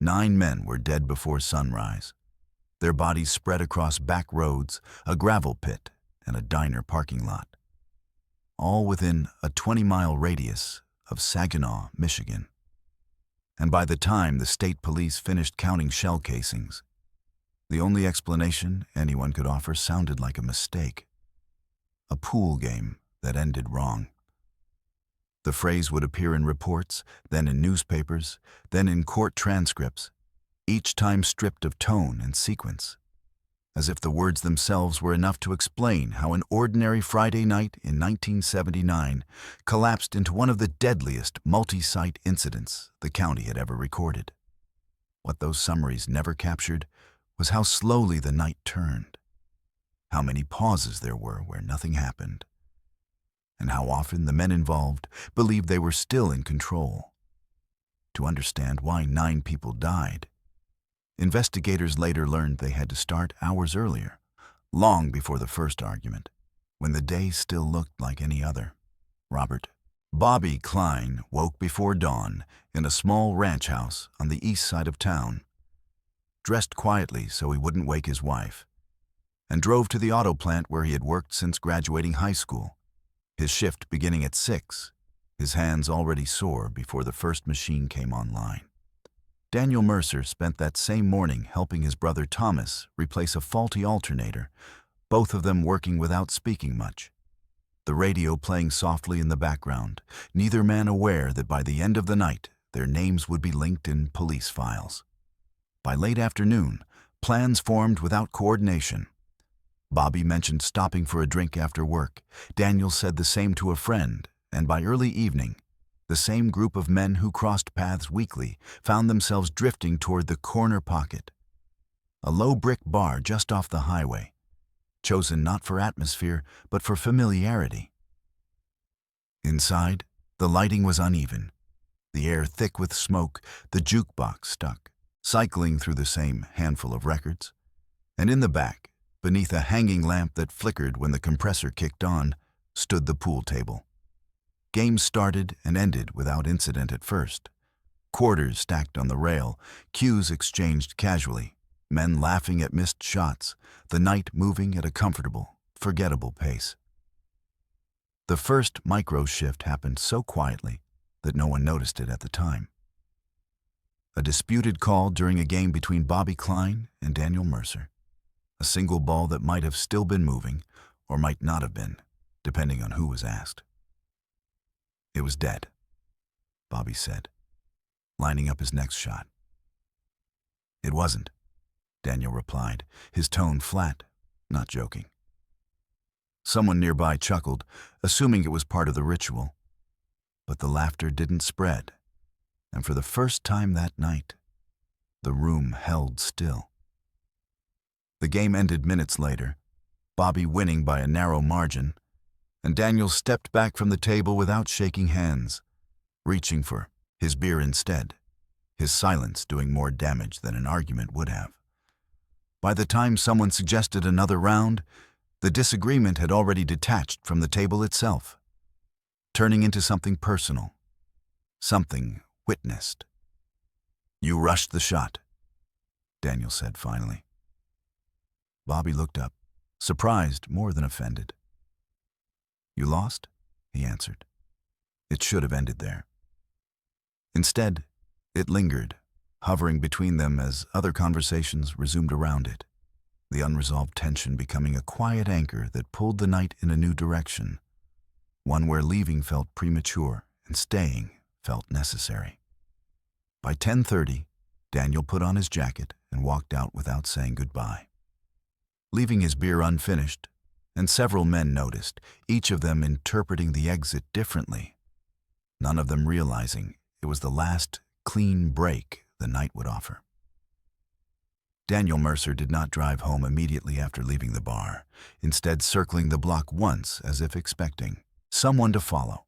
9 men were dead before sunrise, their bodies spread across back roads, a gravel pit, and a diner parking lot, all within a 20-mile radius of Saginaw, Michigan. And by the time the state police finished counting shell casings, the only explanation anyone could offer sounded like a mistake. A pool game that ended wrong. The phrase would appear in reports, then in newspapers, then in court transcripts, each time stripped of tone and sequence, as if the words themselves were enough to explain how an ordinary Friday night in 1979 collapsed into one of the deadliest multi-site incidents the county had ever recorded. What those summaries never captured was how slowly the night turned, how many pauses there were where nothing happened, and how often the men involved believed they were still in control. To understand why 9 people died, investigators later learned they had to start hours earlier, long before the first argument, when the day still looked like any other. Bobby Klein woke before dawn in a small ranch house on the east side of town, dressed quietly so he wouldn't wake his wife, and drove to the auto plant where he had worked since graduating high school, his shift beginning at 6, his hands already sore before the first machine came online. Daniel Mercer spent that same morning helping his brother Thomas replace a faulty alternator, both of them working without speaking much, the radio playing softly in the background, neither man aware that by the end of the night their names would be linked in police files. By late afternoon, plans formed without coordination. Bobby mentioned stopping for a drink after work. Daniel said the same to a friend, and by early evening, the same group of men who crossed paths weekly found themselves drifting toward the Corner Pocket, a low brick bar just off the highway, chosen not for atmosphere but for familiarity. Inside, the lighting was uneven, the air thick with smoke, the jukebox stuck, cycling through the same handful of records, and in the back, beneath a hanging lamp that flickered when the compressor kicked on, stood the pool table. Games started and ended without incident at first. Quarters stacked on the rail, cues exchanged casually, men laughing at missed shots, the night moving at a comfortable, forgettable pace. The first micro shift happened so quietly that no one noticed it at the time. A disputed call during a game between Bobby Klein and Daniel Mercer. A single ball that might have still been moving, or might not have been, depending on who was asked. It was dead, Bobby said, lining up his next shot. It wasn't, Daniel replied, his tone flat, not joking. Someone nearby chuckled, assuming it was part of the ritual. But the laughter didn't spread, and for the first time that night, the room held still. The game ended minutes later, Bobby winning by a narrow margin, and Daniel stepped back from the table without shaking hands, reaching for his beer instead, his silence doing more damage than an argument would have. By the time someone suggested another round, the disagreement had already detached from the table itself, turning into something personal, something witnessed. "You rushed the shot," Daniel said finally. Bobby looked up, surprised more than offended. "You lost?" he answered. It should have ended there. Instead, it lingered, hovering between them as other conversations resumed around it, the unresolved tension becoming a quiet anchor that pulled the night in a new direction, one where leaving felt premature and staying felt necessary. By 10:30, Daniel put on his jacket and walked out without saying goodbye, leaving his beer unfinished, and several men noticed, each of them interpreting the exit differently, none of them realizing it was the last clean break the night would offer. Daniel Mercer did not drive home immediately after leaving the bar, instead circling the block once as if expecting someone to follow.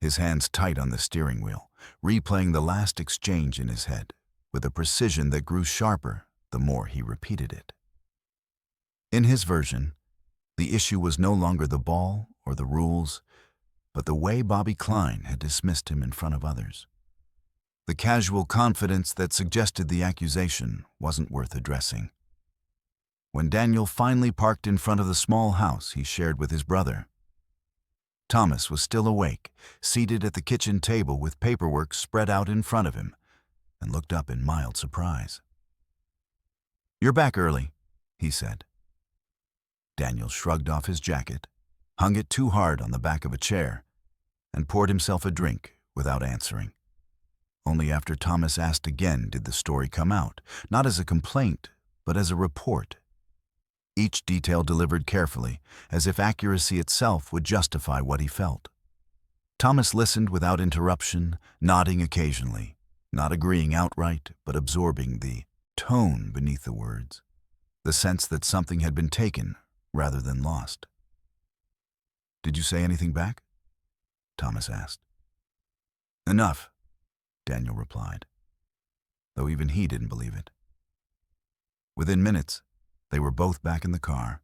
His hands tight on the steering wheel, replaying the last exchange in his head, with a precision that grew sharper the more he repeated it. In his version, the issue was no longer the ball or the rules, but the way Bobby Klein had dismissed him in front of others. The casual confidence that suggested the accusation wasn't worth addressing. When Daniel finally parked in front of the small house he shared with his brother, Thomas was still awake, seated at the kitchen table with paperwork spread out in front of him, and looked up in mild surprise. "You're back early," he said. Daniel shrugged off his jacket, hung it too hard on the back of a chair, and poured himself a drink without answering. Only after Thomas asked again did the story come out, not as a complaint, but as a report. Each detail delivered carefully, as if accuracy itself would justify what he felt. Thomas listened without interruption, nodding occasionally, not agreeing outright, but absorbing the tone beneath the words, the sense that something had been taken rather than lost. "Did you say anything back?" Thomas asked. "Enough," Daniel replied, though even he didn't believe it. Within minutes, they were both back in the car,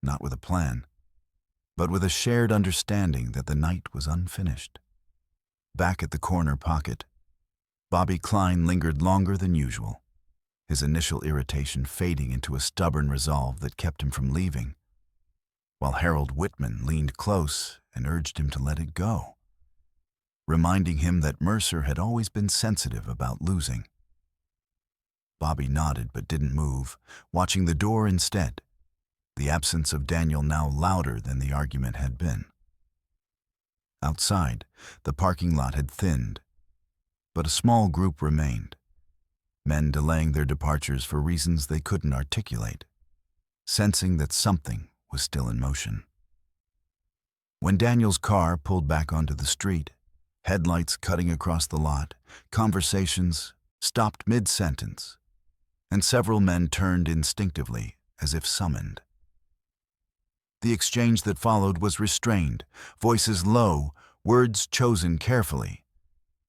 not with a plan, but with a shared understanding that the night was unfinished. Back at the corner pocket, Bobby Klein lingered longer than usual, his initial irritation fading into a stubborn resolve that kept him from leaving, while Harold Whitman leaned close and urged him to let it go, reminding him that Mercer had always been sensitive about losing. Bobby nodded but didn't move, watching the door instead, the absence of Daniel now louder than the argument had been. Outside, the parking lot had thinned, but a small group remained, men delaying their departures for reasons they couldn't articulate, sensing that something was still in motion. When Daniel's car pulled back onto the street, headlights cutting across the lot, conversations stopped mid-sentence, and several men turned instinctively, as if summoned. The exchange that followed was restrained, voices low, words chosen carefully,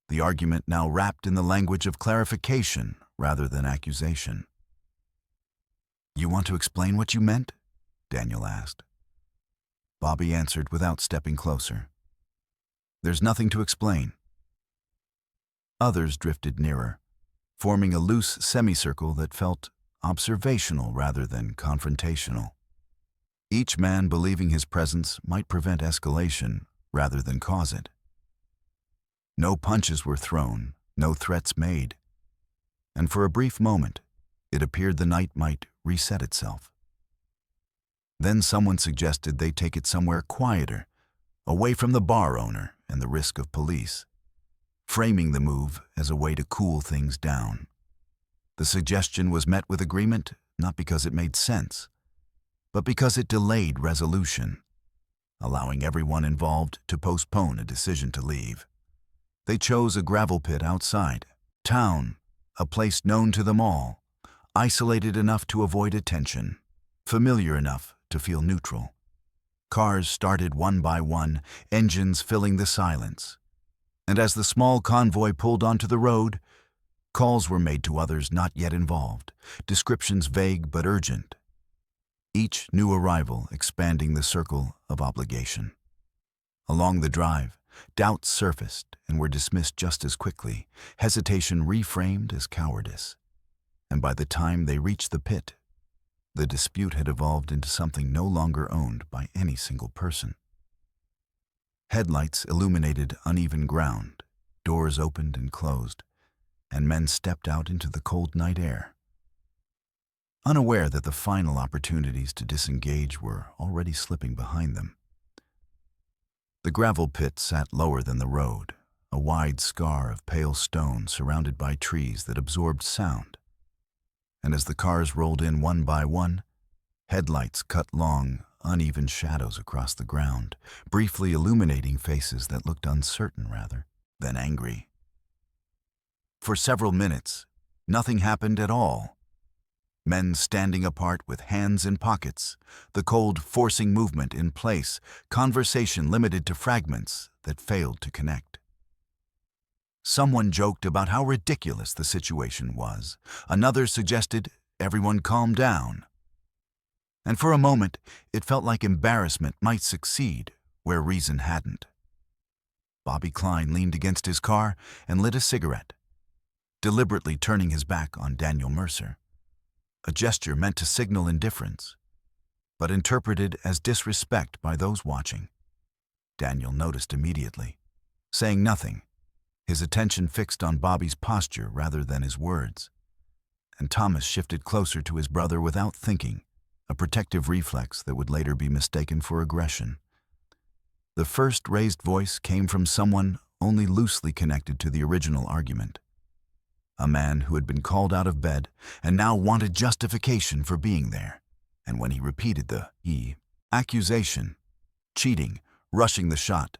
the argument now wrapped in the language of clarification rather than accusation. "You want to explain what you meant?" Daniel asked. Bobby answered without stepping closer. "There's nothing to explain." Others drifted nearer, forming a loose semicircle that felt observational rather than confrontational, each man believing his presence might prevent escalation rather than cause it. No punches were thrown, no threats made, and for a brief moment, it appeared the night might reset itself. Then someone suggested they take it somewhere quieter, away from the bar owner and the risk of police, framing the move as a way to cool things down. The suggestion was met with agreement not because it made sense, but because it delayed resolution, allowing everyone involved to postpone a decision to leave. They chose a gravel pit outside town, a place known to them all, isolated enough to avoid attention, familiar enough to feel neutral. Cars started one by one, engines filling the silence. And as the small convoy pulled onto the road, calls were made to others not yet involved, descriptions vague but urgent. Each new arrival expanding the circle of obligation. Along the drive, doubts surfaced and were dismissed just as quickly, hesitation reframed as cowardice. And by the time they reached the pit, the dispute had evolved into something no longer owned by any single person. Headlights illuminated uneven ground, doors opened and closed, and men stepped out into the cold night air, unaware that the final opportunities to disengage were already slipping behind them. The gravel pit sat lower than the road, a wide scar of pale stone surrounded by trees that absorbed sound. And as the cars rolled in one by one, headlights cut long, uneven shadows across the ground, briefly illuminating faces that looked uncertain rather than angry. For several minutes, nothing happened at all. Men standing apart with hands in pockets, the cold forcing movement in place, conversation limited to fragments that failed to connect. Someone joked about how ridiculous the situation was. Another suggested everyone calm down. And for a moment, it felt like embarrassment might succeed where reason hadn't. Bobby Klein leaned against his car and lit a cigarette, deliberately turning his back on Daniel Mercer, a gesture meant to signal indifference, but interpreted as disrespect by those watching. Daniel noticed immediately, saying nothing, his attention fixed on Bobby's posture rather than his words. And Thomas shifted closer to his brother without thinking, a protective reflex that would later be mistaken for aggression. The first raised voice came from someone only loosely connected to the original argument. A man who had been called out of bed and now wanted justification for being there. And when he repeated the accusation, cheating, rushing the shot,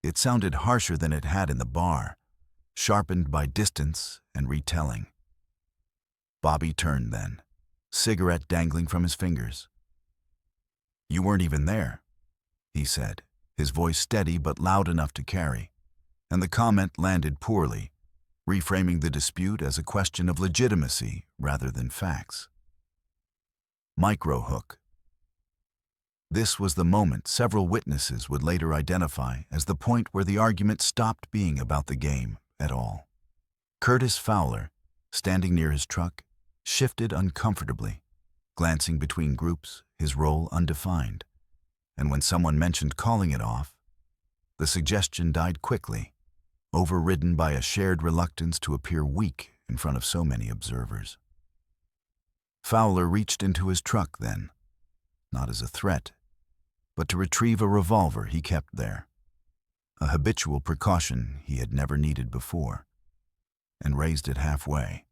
it sounded harsher than it had in the bar, sharpened by distance and retelling. Bobby turned then, cigarette dangling from his fingers. "You weren't even there," he said, his voice steady but loud enough to carry, and the comment landed poorly, reframing the dispute as a question of legitimacy rather than facts. Microhook. This was the moment several witnesses would later identify as the point where the argument stopped being about the game at all. Curtis Fowler, standing near his truck, shifted uncomfortably, glancing between groups, his role undefined. And when someone mentioned calling it off, the suggestion died quickly, overridden by a shared reluctance to appear weak in front of so many observers. Fowler reached into his truck then, not as a threat, but to retrieve a revolver he kept there, a habitual precaution he had never needed before, and raised it halfway,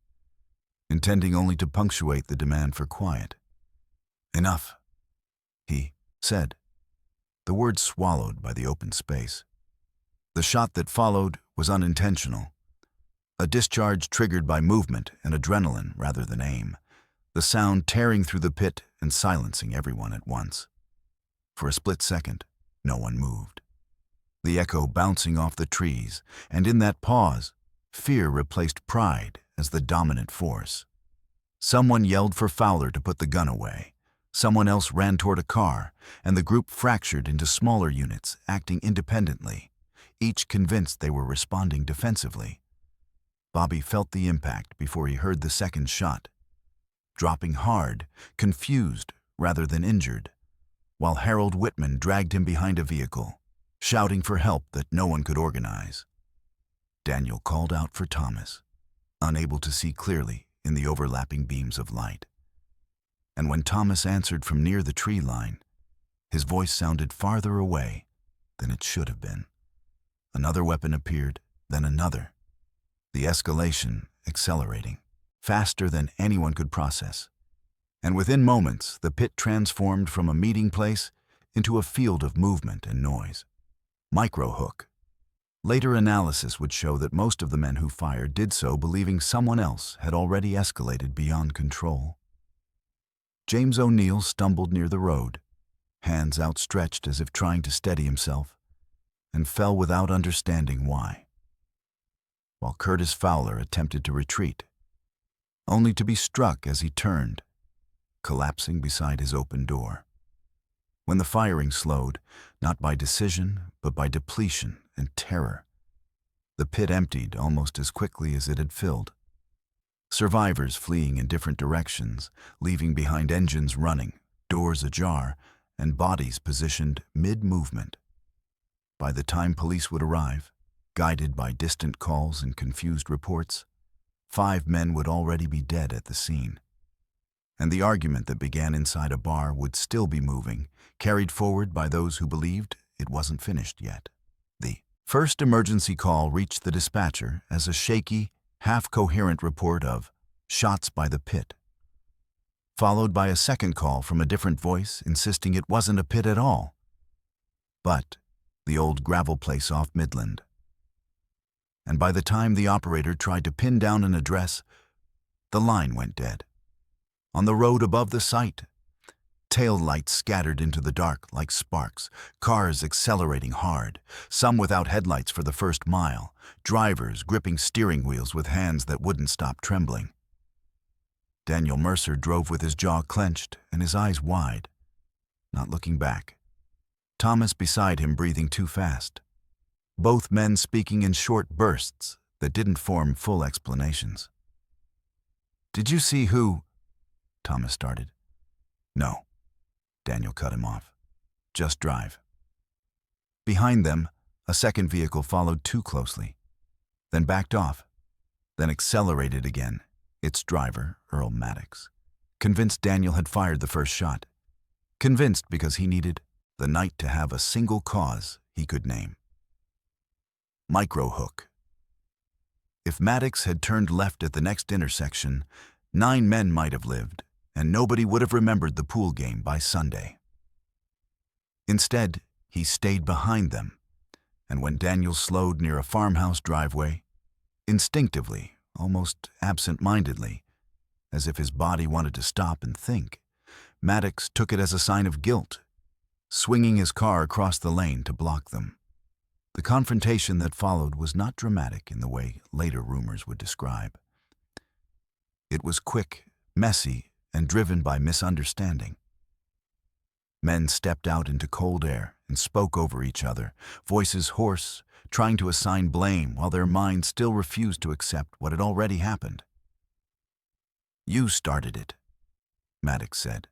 intending only to punctuate the demand for quiet. "Enough," he said, the words swallowed by the open space. The shot that followed was unintentional, a discharge triggered by movement and adrenaline rather than aim, the sound tearing through the pit and silencing everyone at once. For a split second, no one moved, the echo bouncing off the trees, and in that pause, fear replaced pride as the dominant force. Someone yelled for Fowler to put the gun away. Someone else ran toward a car, and the group fractured into smaller units, acting independently, each convinced they were responding defensively. Bobby felt the impact before he heard the second shot, dropping hard, confused rather than injured, while Harold Whitman dragged him behind a vehicle, shouting for help that no one could organize. Daniel called out for Thomas, unable to see clearly in the overlapping beams of light. And when Thomas answered from near the tree line, his voice sounded farther away than it should have been. Another weapon appeared, then another, the escalation accelerating, faster than anyone could process. And within moments, the pit transformed from a meeting place into a field of movement and noise. Microhook. Later analysis would show that most of the men who fired did so believing someone else had already escalated beyond control. James O'Neill stumbled near the road, hands outstretched as if trying to steady himself, and fell without understanding why. While Curtis Fowler attempted to retreat, only to be struck as he turned, collapsing beside his open door. When the firing slowed, not by decision, but by depletion and terror, the pit emptied almost as quickly as it had filled. Survivors fleeing in different directions, leaving behind engines running, doors ajar, and bodies positioned mid-movement. By the time police would arrive, guided by distant calls and confused reports, 5 men would already be dead at the scene. And the argument that began inside a bar would still be moving, carried forward by those who believed it wasn't finished yet. The first emergency call reached the dispatcher as a shaky, half-coherent report of shots by the pit, followed by a second call from a different voice insisting it wasn't a pit at all, but the old gravel place off Midland. And by the time the operator tried to pin down an address, the line went dead. On the road above the site, tail lights scattered into the dark like sparks, cars accelerating hard, some without headlights for the first mile, drivers gripping steering wheels with hands that wouldn't stop trembling. Daniel Mercer drove with his jaw clenched and his eyes wide, not looking back. Thomas beside him breathing too fast. Both men speaking in short bursts, that didn't form full explanations. "Did you see who?" Thomas started. "No," Daniel cut him off. "Just drive." Behind them, a second vehicle followed too closely, then backed off, then accelerated again, its driver, Earl Maddox, convinced Daniel had fired the first shot. Convinced because he needed the night to have a single cause he could name. Micro-hook. If Maddox had turned left at the next intersection, 9 men might have lived, and nobody would have remembered the pool game by Sunday. Instead, he stayed behind them, and when Daniel slowed near a farmhouse driveway, instinctively, almost absent-mindedly, as if his body wanted to stop and think, Maddox took it as a sign of guilt, swinging his car across the lane to block them. The confrontation that followed was not dramatic in the way later rumors would describe. It was quick, messy, and driven by misunderstanding. Men stepped out into cold air and spoke over each other, voices hoarse, trying to assign blame while their minds still refused to accept what had already happened. "You started it," Maddox said,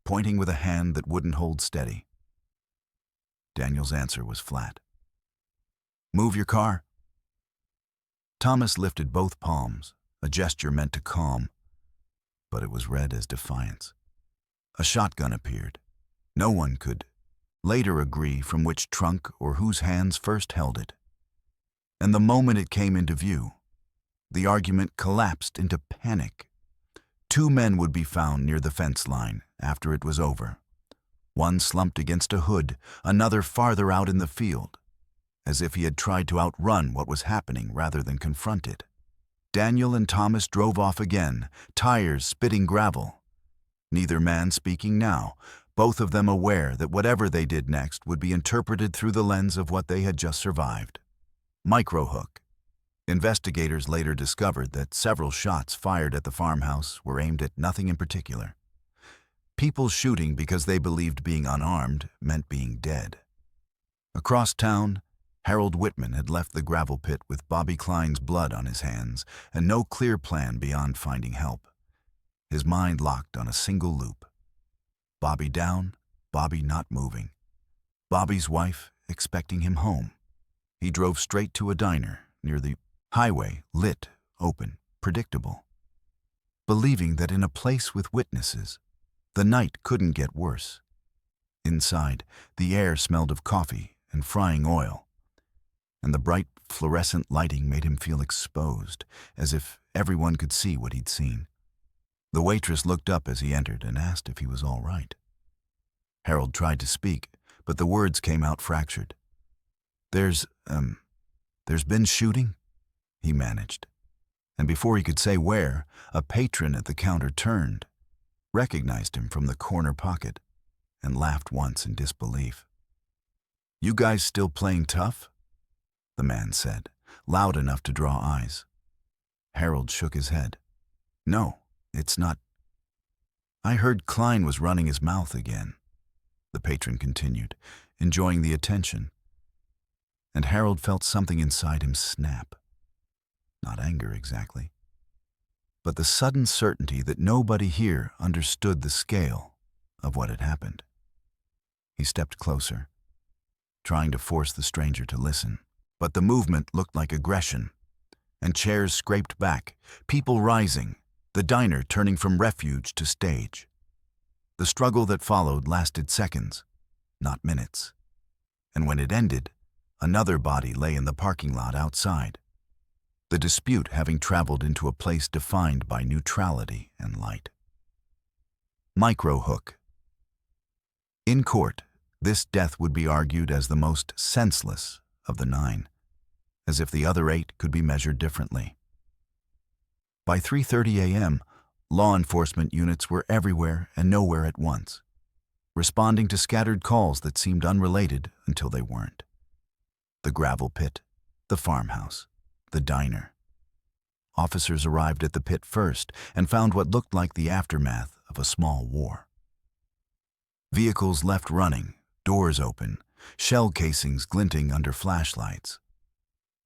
pointing with a hand that wouldn't hold steady. Daniel's answer was flat. "Move your car." Thomas lifted both palms, a gesture meant to calm, but it was read as defiance. A shotgun appeared. No one could later agree from which trunk or whose hands first held it. And the moment it came into view, the argument collapsed into panic. 2 men would be found near the fence line after it was over. One slumped against a hood, another farther out in the field, as if he had tried to outrun what was happening rather than confront it. Daniel and Thomas drove off again, tires spitting gravel. Neither man speaking now, both of them aware that whatever they did next would be interpreted through the lens of what they had just survived. Micro-hook. Investigators later discovered that several shots fired at the farmhouse were aimed at nothing in particular. People shooting because they believed being unarmed meant being dead. Across town, Harold Whitman had left the gravel pit with Bobby Klein's blood on his hands and no clear plan beyond finding help. His mind locked on a single loop. Bobby down, Bobby not moving. Bobby's wife expecting him home. He drove straight to a diner near the highway, lit, open, predictable. Believing that in a place with witnesses, the night couldn't get worse. Inside, the air smelled of coffee and frying oil, and the bright fluorescent lighting made him feel exposed, as if everyone could see what he'd seen. The waitress looked up as he entered and asked if he was all right. Harold tried to speak, but the words came out fractured. There's been shooting?" he managed. And before he could say where, a patron at the counter turned, recognized him from the corner pocket, and laughed once in disbelief. "You guys still playing tough?" the man said, loud enough to draw eyes. Harold shook his head. "No, it's not." "I heard Klein was running his mouth again," the patron continued, enjoying the attention. And Harold felt something inside him snap. Not anger exactly, but the sudden certainty that nobody here understood the scale of what had happened. He stepped closer, trying to force the stranger to listen, but the movement looked like aggression, and chairs scraped back, people rising, the diner turning from refuge to stage. The struggle that followed lasted seconds, not minutes, and when it ended, another body lay in the parking lot outside, the dispute having traveled into a place defined by neutrality and light. Micro-hook. In court, this death would be argued as the most senseless of the 9, as if the other 8 could be measured differently. By 3:30 a.m., law enforcement units were everywhere and nowhere at once, responding to scattered calls that seemed unrelated until they weren't. The gravel pit, the farmhouse, the diner. Officers arrived at the pit first and found what looked like the aftermath of a small war. Vehicles left running, doors open, shell casings glinting under flashlights.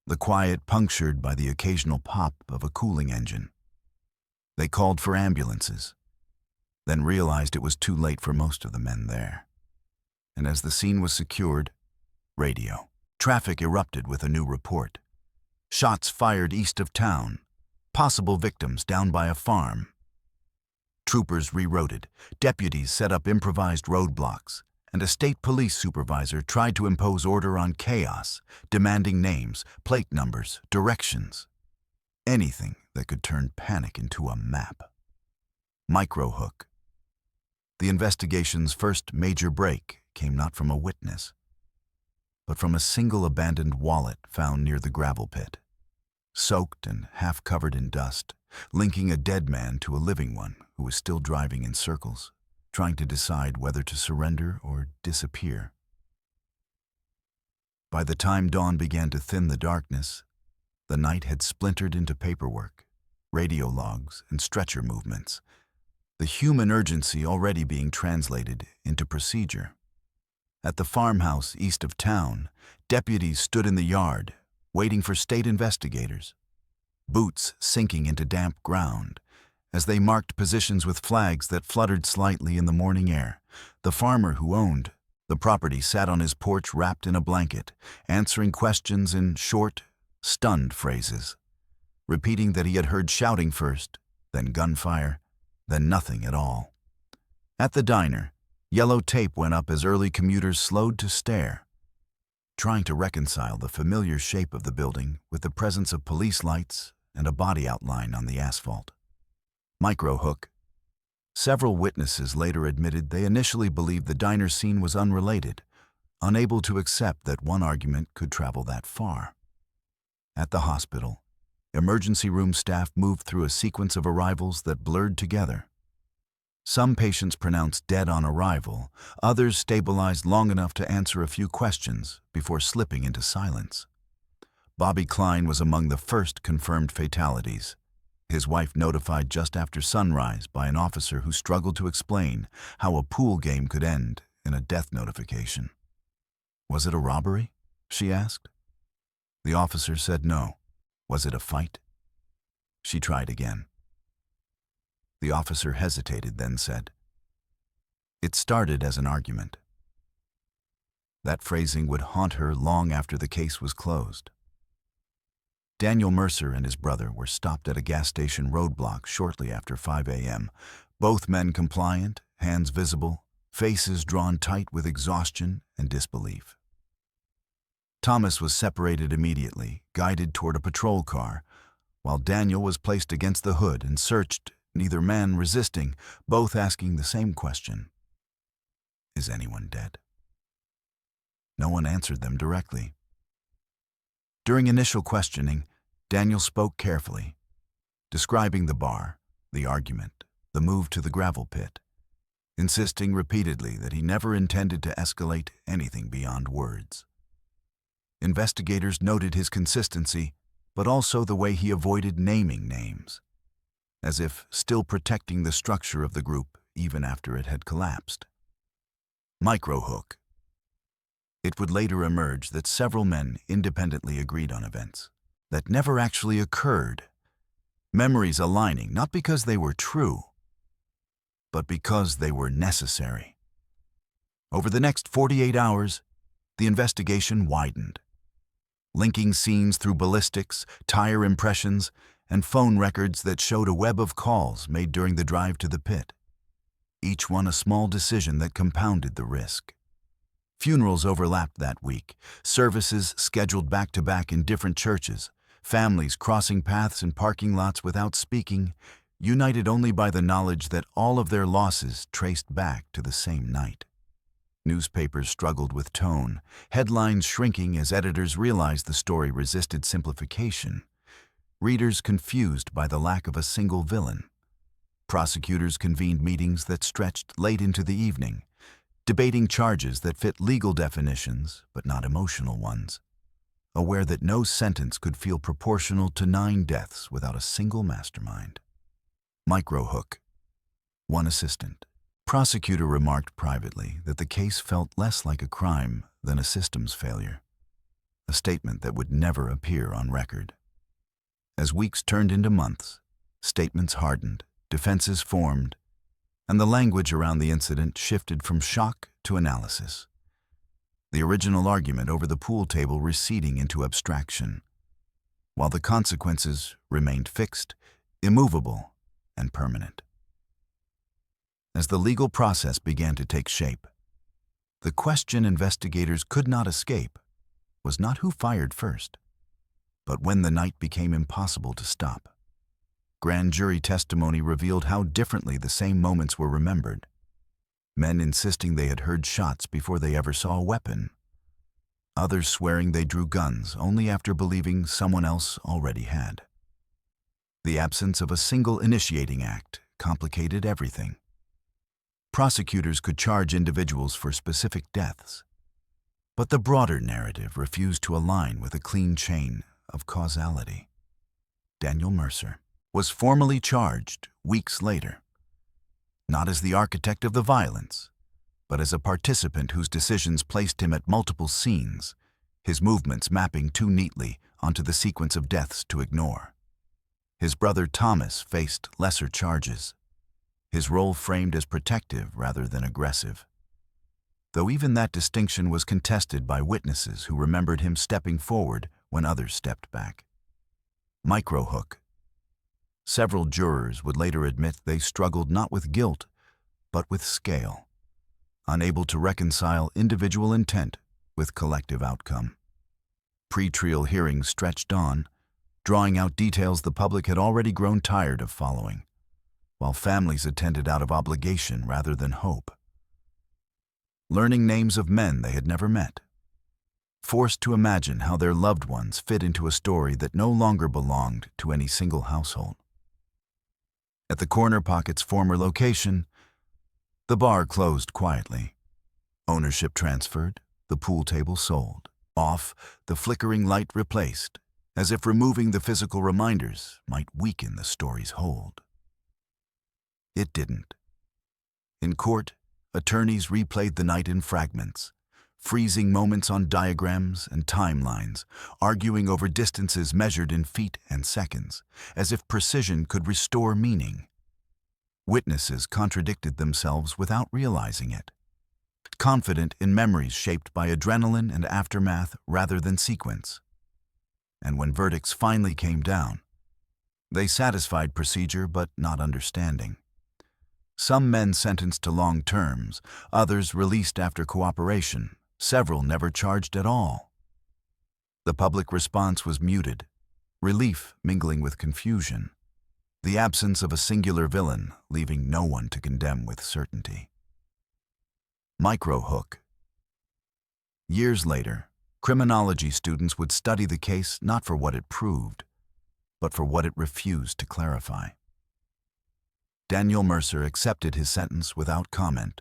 the quiet punctured by the occasional pop of a cooling engine. They called for ambulances, then realized it was too late for most of the men there. And as the scene was secured, radio. Traffic erupted with a new report. Shots fired east of town. Possible victims down by a farm. Troopers rerouted. Deputies set up improvised roadblocks. And a state police supervisor tried to impose order on chaos, demanding names, plate numbers, directions. Anything that could turn panic into a map. Microhook. The investigation's first major break came not from a witness, but from a single abandoned wallet found near the gravel pit, soaked and half covered in dust, linking a dead man to a living one who was still driving in circles, trying to decide whether to surrender or disappear. By the time dawn began to thin the darkness, the night had splintered into paperwork, radio logs, and stretcher movements, the human urgency already being translated into procedure. At the farmhouse east of town, deputies stood in the yard, waiting for state investigators, boots sinking into damp ground, as they marked positions with flags that fluttered slightly in the morning air. The farmer who owned the property sat on his porch wrapped in a blanket, answering questions in short, stunned phrases, repeating that he had heard shouting first, then gunfire, then nothing at all. At the diner, yellow tape went up as early commuters slowed to stare, trying to reconcile the familiar shape of the building with the presence of police lights and a body outline on the asphalt. Microhook. Several witnesses later admitted they initially believed the diner scene was unrelated, unable to accept that one argument could travel that far. At the hospital, emergency room staff moved through a sequence of arrivals that blurred together. Some patients pronounced dead on arrival, others stabilized long enough to answer a few questions before slipping into silence. Bobby Klein was among the first confirmed fatalities, his wife notified just after sunrise by an officer who struggled to explain how a pool game could end in a death notification. "Was it a robbery?" she asked. The officer said no. "Was it a fight?" She tried again. The officer hesitated, then said, "It started as an argument." That phrasing would haunt her long after the case was closed. Daniel Mercer and his brother were stopped at a gas station roadblock shortly after 5 a.m., both men compliant, hands visible, faces drawn tight with exhaustion and disbelief. Thomas was separated immediately, guided toward a patrol car, while Daniel was placed against the hood and searched, neither man resisting, both asking the same question: "Is anyone dead?" No one answered them directly. During initial questioning, Daniel spoke carefully, describing the bar, the argument, the move to the gravel pit, insisting repeatedly that he never intended to escalate anything beyond words. Investigators noted his consistency, but also the way he avoided naming names, as if still protecting the structure of the group even after it had collapsed. Microhook. It would later emerge that several men independently agreed on events that never actually occurred, memories aligning not because they were true, but because they were necessary. Over the next 48 hours, the investigation widened, linking scenes through ballistics, tire impressions, and phone records that showed a web of calls made during the drive to the pit, each one a small decision that compounded the risk. Funerals overlapped that week, services scheduled back-to-back in different churches, families crossing paths in parking lots without speaking, united only by the knowledge that all of their losses traced back to the same night. Newspapers struggled with tone, headlines shrinking as editors realized the story resisted simplification, readers confused by the lack of a single villain. Prosecutors convened meetings that stretched late into the evening, debating charges that fit legal definitions but not emotional ones, aware that no sentence could feel proportional to 9 deaths without a single mastermind. Microhook. One assistant. Prosecutor remarked privately that the case felt less like a crime than a systems failure. a statement that would never appear on record. As weeks turned into months, statements hardened, defenses formed, and the language around the incident shifted from shock to analysis. The original argument over the pool table receding into abstraction, while the consequences remained fixed, immovable, and permanent. As the legal process began to take shape, the question investigators could not escape was not who fired first, but when the night became impossible to stop. Grand jury testimony revealed how differently the same moments were remembered. Men insisting they had heard shots before they ever saw a weapon. Others swearing they drew guns only after believing someone else already had. The absence of a single initiating act complicated everything. Prosecutors could charge individuals for specific deaths, but the broader narrative refused to align with a clean chain of causality. Daniel Mercer was formally charged weeks later, not as the architect of the violence, but as a participant whose decisions placed him at multiple scenes, his movements mapping too neatly onto the sequence of deaths to ignore. His brother Thomas faced lesser charges, his role framed as protective rather than aggressive, though even that distinction was contested by witnesses who remembered him stepping forward when others stepped back. Microhook. Several jurors would later admit they struggled not with guilt, but with scale, unable to reconcile individual intent with collective outcome. Pre-trial hearings stretched on, drawing out details the public had already grown tired of following, while families attended out of obligation rather than hope. Learning names of men they had never met, forced to imagine how their loved ones fit into a story that no longer belonged to any single household. At the Corner Pocket's former location, the bar closed quietly. Ownership transferred, the pool table sold. Off, the flickering light replaced, as if removing the physical reminders might weaken the story's hold. It didn't. In court, attorneys replayed the night in fragments, freezing moments on diagrams and timelines, arguing over distances measured in feet and seconds, as if precision could restore meaning. Witnesses contradicted themselves without realizing it, confident in memories shaped by adrenaline and aftermath rather than sequence. And when verdicts finally came down, they satisfied procedure but not understanding. Some men sentenced to long terms, others released after cooperation, several never charged at all. The public response was muted, relief mingling with confusion, the absence of a singular villain leaving no one to condemn with certainty. Microhook. Years later, criminology students would study the case not for what it proved, but for what it refused to clarify. Daniel Mercer accepted his sentence without comment,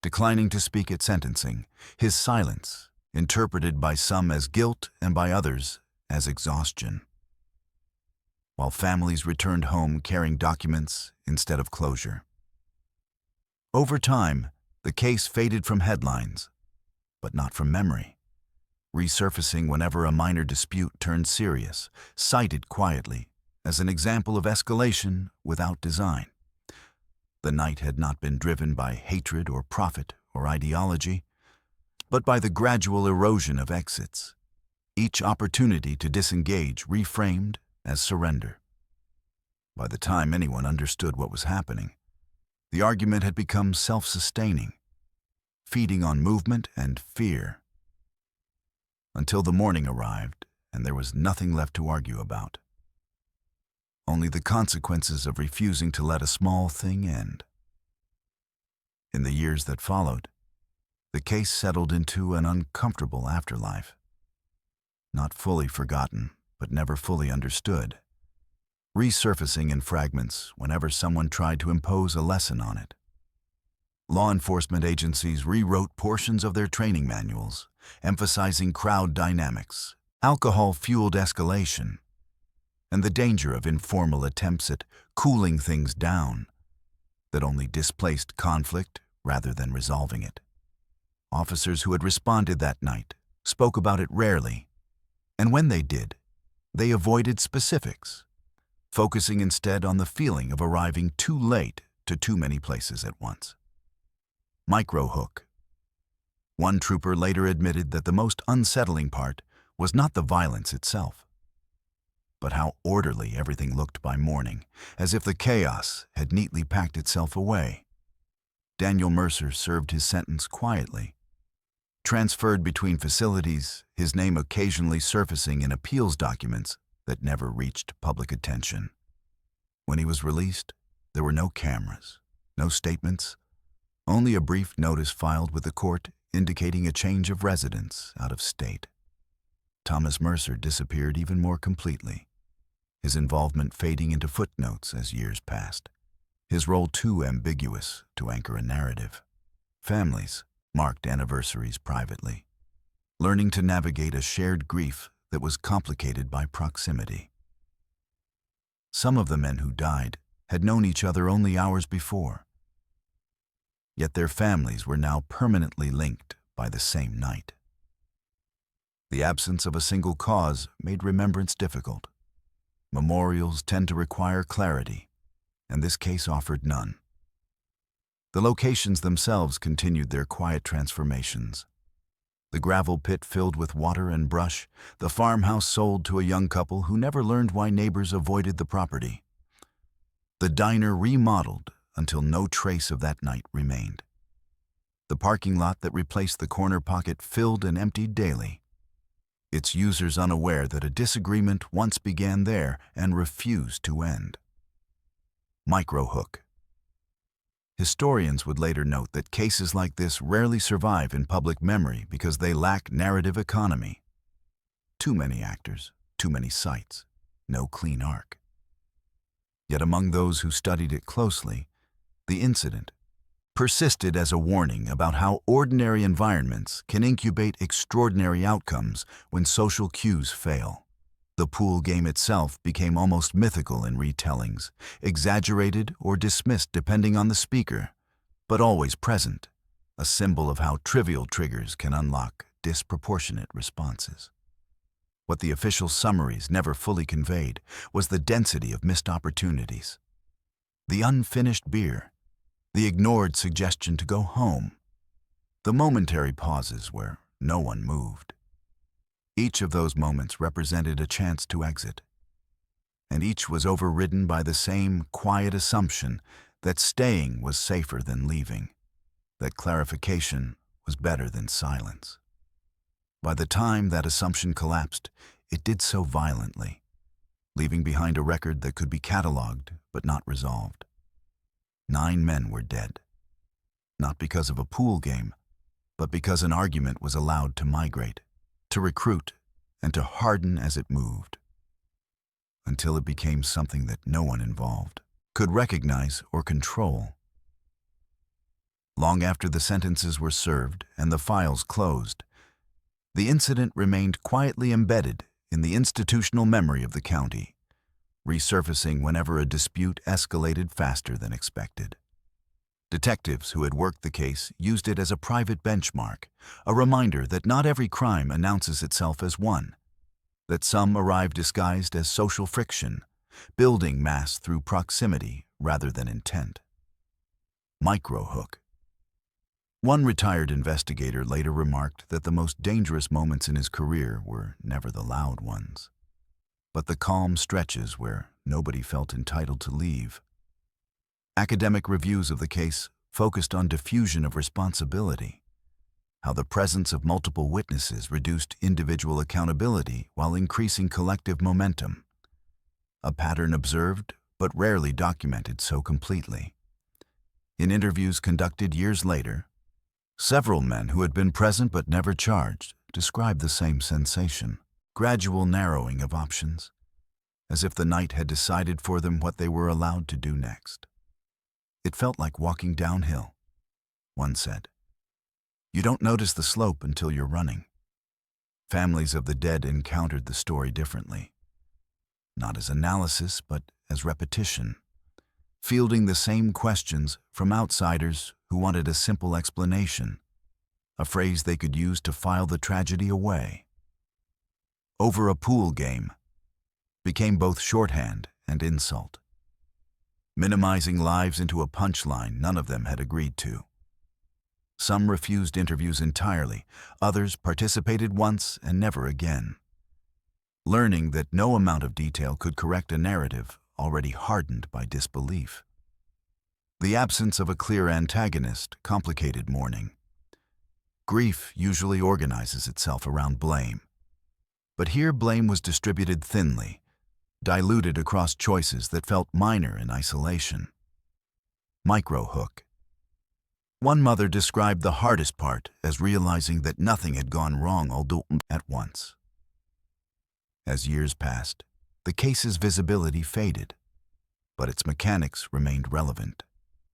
declining to speak at sentencing, his silence interpreted by some as guilt and by others as exhaustion. While families returned home carrying documents instead of closure. Over time, the case faded from headlines, but not from memory, resurfacing whenever a minor dispute turned serious, cited quietly as an example of escalation without design. The night had not been driven by hatred or profit or ideology, but by the gradual erosion of exits, each opportunity to disengage reframed as surrender. By the time anyone understood what was happening, the argument had become self-sustaining, feeding on movement and fear, until the morning arrived and there was nothing left to argue about. Only the consequences of refusing to let a small thing end. In the years that followed, the case settled into an uncomfortable afterlife. Not fully forgotten, but never fully understood, resurfacing in fragments whenever someone tried to impose a lesson on it. Law enforcement agencies rewrote portions of their training manuals, emphasizing crowd dynamics, alcohol-fueled escalation, and the danger of informal attempts at cooling things down that only displaced conflict rather than resolving it. Officers who had responded that night spoke about it rarely, And when they did, they avoided specifics, focusing instead on the feeling of arriving too late to too many places at once. Micro-hook. One trooper later admitted that the most unsettling part was not the violence itself, but how orderly everything looked by morning, as if the chaos had neatly packed itself away. Daniel Mercer served his sentence quietly, transferred between facilities, his name occasionally surfacing in appeals documents that never reached public attention. When he was released, there were no cameras, no statements, only a brief notice filed with the court indicating a change of residence out of state. Thomas Mercer disappeared even more completely, his involvement fading into footnotes as years passed, his role too ambiguous to anchor a narrative. Families marked anniversaries privately, learning to navigate a shared grief that was complicated by proximity. Some of the men who died had known each other only hours before, yet their families were now permanently linked by the same night. The absence of a single cause made remembrance difficult. Memorials tend to require clarity, and this case offered none. The locations themselves continued their quiet transformations. The gravel pit filled with water and brush, the farmhouse sold to a young couple who never learned why neighbors avoided the property. The diner remodeled until no trace of that night remained. The parking lot that replaced the corner pocket filled and emptied daily, its users unaware that a disagreement once began there and refused to end. Micro-hook. Historians would later note that cases like this rarely survive in public memory because they lack narrative economy. Too many actors, too many sites, no clean arc. Yet among those who studied it closely, the incident persisted as a warning about how ordinary environments can incubate extraordinary outcomes when social cues fail. The pool game itself became almost mythical in retellings, exaggerated or dismissed depending on the speaker, but always present, a symbol of how trivial triggers can unlock disproportionate responses. What the official summaries never fully conveyed was the density of missed opportunities. The unfinished beer, the ignored suggestion to go home, the momentary pauses where no one moved. Each of those moments represented a chance to exit, and each was overridden by the same quiet assumption that staying was safer than leaving, that clarification was better than silence. By the time that assumption collapsed, it did so violently, leaving behind a record that could be cataloged but not resolved. 9 men were dead, not because of a pool game, but because an argument was allowed to migrate, to recruit, and to harden as it moved, until it became something that no one involved could recognize or control. Long after the sentences were served and the files closed, the incident remained quietly embedded in the institutional memory of the county, resurfacing whenever a dispute escalated faster than expected. Detectives who had worked the case used it as a private benchmark, a reminder that not every crime announces itself as one, that some arrive disguised as social friction, building mass through proximity rather than intent. Micro-hook. One retired investigator later remarked that the most dangerous moments in his career were never the loud ones, but the calm stretches where nobody felt entitled to leave. Academic reviews of the case focused on diffusion of responsibility, how the presence of multiple witnesses reduced individual accountability while increasing collective momentum, a pattern observed but rarely documented so completely. In interviews conducted years later, several men who had been present but never charged described the same sensation, gradual narrowing of options, as if the night had decided for them what they were allowed to do next. It felt like walking downhill, one said. You don't notice the slope until you're running. Families of the dead encountered the story differently, not as analysis but as repetition, fielding the same questions from outsiders who wanted a simple explanation, a phrase they could use to file the tragedy away. over a pool game became both shorthand and insult, minimizing lives into a punchline none of them had agreed to. Some refused interviews entirely, others participated once and never again, learning that no amount of detail could correct a narrative already hardened by disbelief. The absence of a clear antagonist complicated mourning. Grief usually organizes itself around blame, but here blame was distributed thinly, diluted across choices that felt minor in isolation. Micro-hook. One mother described the hardest part as realizing that nothing had gone wrong all at once. As years passed, the case's visibility faded, but its mechanics remained relevant,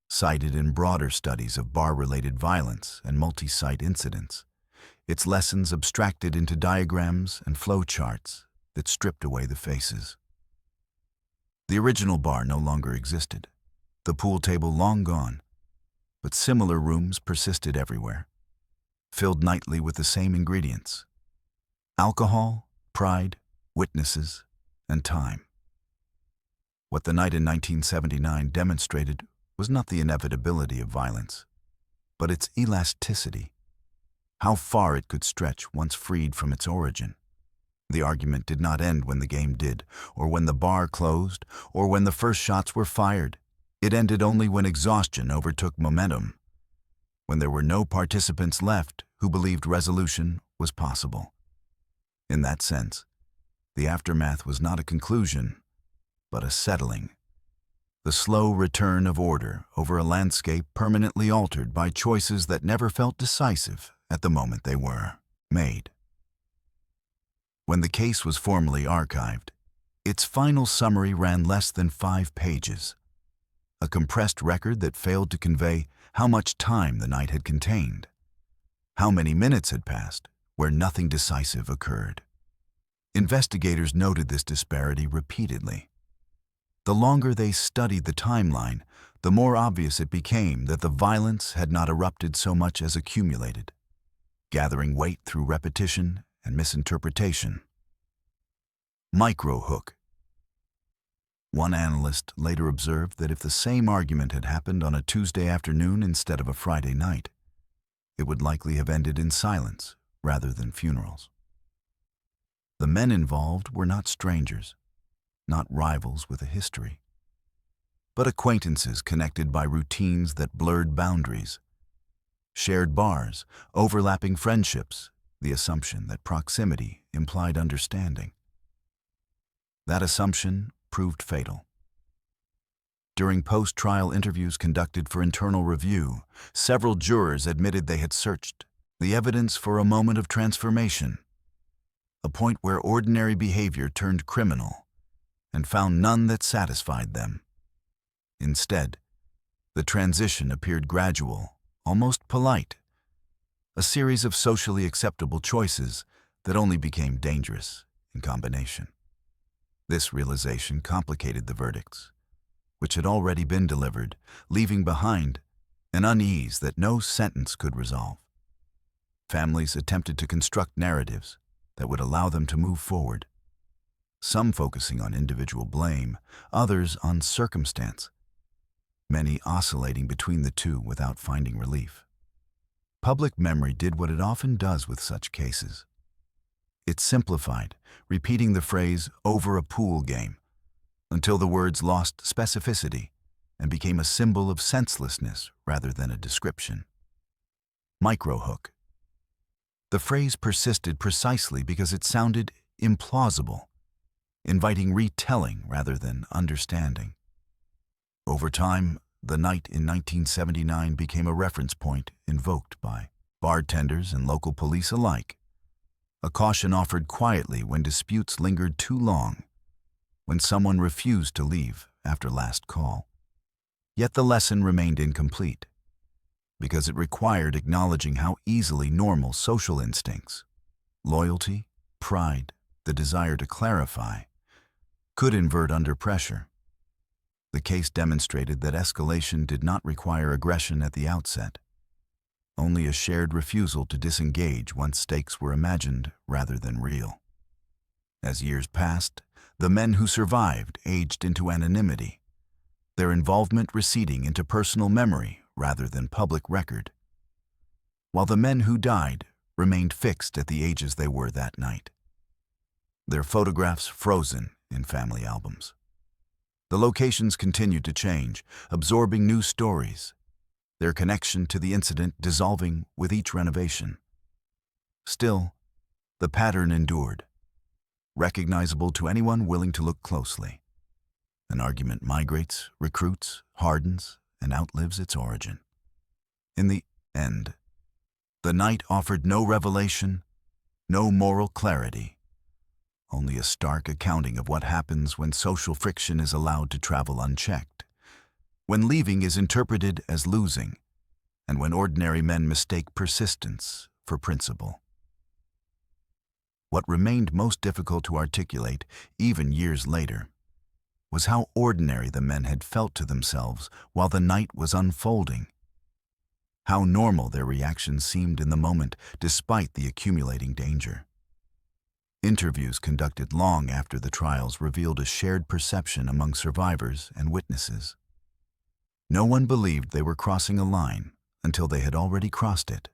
cited in broader studies of bar-related violence and multi-site incidents, its lessons abstracted into diagrams and flow charts that stripped away the faces. The original bar no longer existed, the pool table long gone, but similar rooms persisted everywhere, filled nightly with the same ingredients: alcohol, pride, witnesses, and time. What the night in 1979 demonstrated was not the inevitability of violence, but its elasticity, how far it could stretch once freed from its origin. The argument did not end when the game did, or when the bar closed, or when the first shots were fired. It ended only when exhaustion overtook momentum, when there were no participants left who believed resolution was possible. In that sense, the aftermath was not a conclusion, but a settling. The slow return of order over a landscape permanently altered by choices that never felt decisive at the moment they were made. When the case was formally archived, its final summary ran less than 5 pages, a compressed record that failed to convey how much time the night had contained, how many minutes had passed where nothing decisive occurred. Investigators noted this disparity repeatedly. The longer they studied the timeline, the more obvious it became that the violence had not erupted so much as accumulated, gathering weight through repetition and misinterpretation. Micro-hook. One analyst later observed that if the same argument had happened on a Tuesday afternoon instead of a Friday night, it would likely have ended in silence rather than funerals. The men involved were not strangers, not rivals with a history, but acquaintances connected by routines that blurred boundaries, shared bars, overlapping friendships, the assumption that proximity implied understanding. That assumption proved fatal. During post-trial interviews conducted for internal review, several jurors admitted they had searched the evidence for a moment of transformation, a point where ordinary behavior turned criminal, and found none that satisfied them. Instead, the transition appeared gradual, almost polite, a series of socially acceptable choices that only became dangerous in combination. This realization complicated the verdicts, which had already been delivered, leaving behind an unease that no sentence could resolve. Families attempted to construct narratives that would allow them to move forward, some focusing on individual blame, others on circumstance, many oscillating between the two without finding relief. Public memory did what it often does with such cases. It simplified, repeating the phrase "over a pool game" until the words lost specificity and became a symbol of senselessness rather than a description. Micro-hook. The phrase persisted precisely because it sounded implausible, inviting retelling rather than understanding. Over time, the night in 1979 became a reference point invoked by bartenders and local police alike, a caution offered quietly when disputes lingered too long, when someone refused to leave after last call. Yet the lesson remained incomplete, because it required acknowledging how easily normal social instincts, loyalty, pride, the desire to clarify, could invert under pressure. The case demonstrated that escalation did not require aggression at the outset, only a shared refusal to disengage once stakes were imagined rather than real. As years passed, the men who survived aged into anonymity, their involvement receding into personal memory rather than public record, while the men who died remained fixed at the ages they were that night, their photographs frozen in family albums. The locations continued to change, absorbing new stories, their connection to the incident dissolving with each renovation. Still, the pattern endured, recognizable to anyone willing to look closely. An argument migrates, recruits, hardens, and outlives its origin. In the end, the night offered no revelation, no moral clarity, only a stark accounting of what happens when social friction is allowed to travel unchecked, when leaving is interpreted as losing, and when ordinary men mistake persistence for principle. What remained most difficult to articulate, even years later, was how ordinary the men had felt to themselves while the night was unfolding. How normal their reactions seemed in the moment, despite the accumulating danger. Interviews conducted long after the trials revealed a shared perception among survivors and witnesses. No one believed they were crossing a line until they had already crossed it.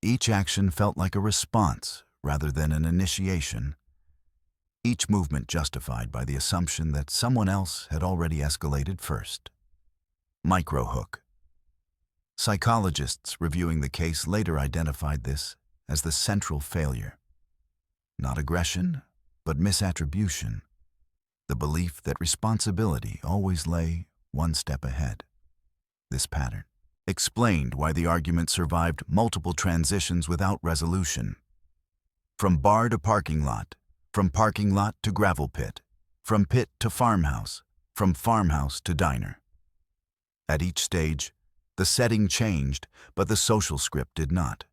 Each action felt like a response rather than an initiation, each movement justified by the assumption that someone else had already escalated first. Microhook. Psychologists reviewing the case later identified this as the central failure. Not aggression, but misattribution. The belief that responsibility always lay one step ahead. This pattern explained why the argument survived multiple transitions without resolution. From bar to parking lot, from parking lot to gravel pit, from pit to farmhouse, from farmhouse to diner. At each stage, the setting changed, but the social script did not,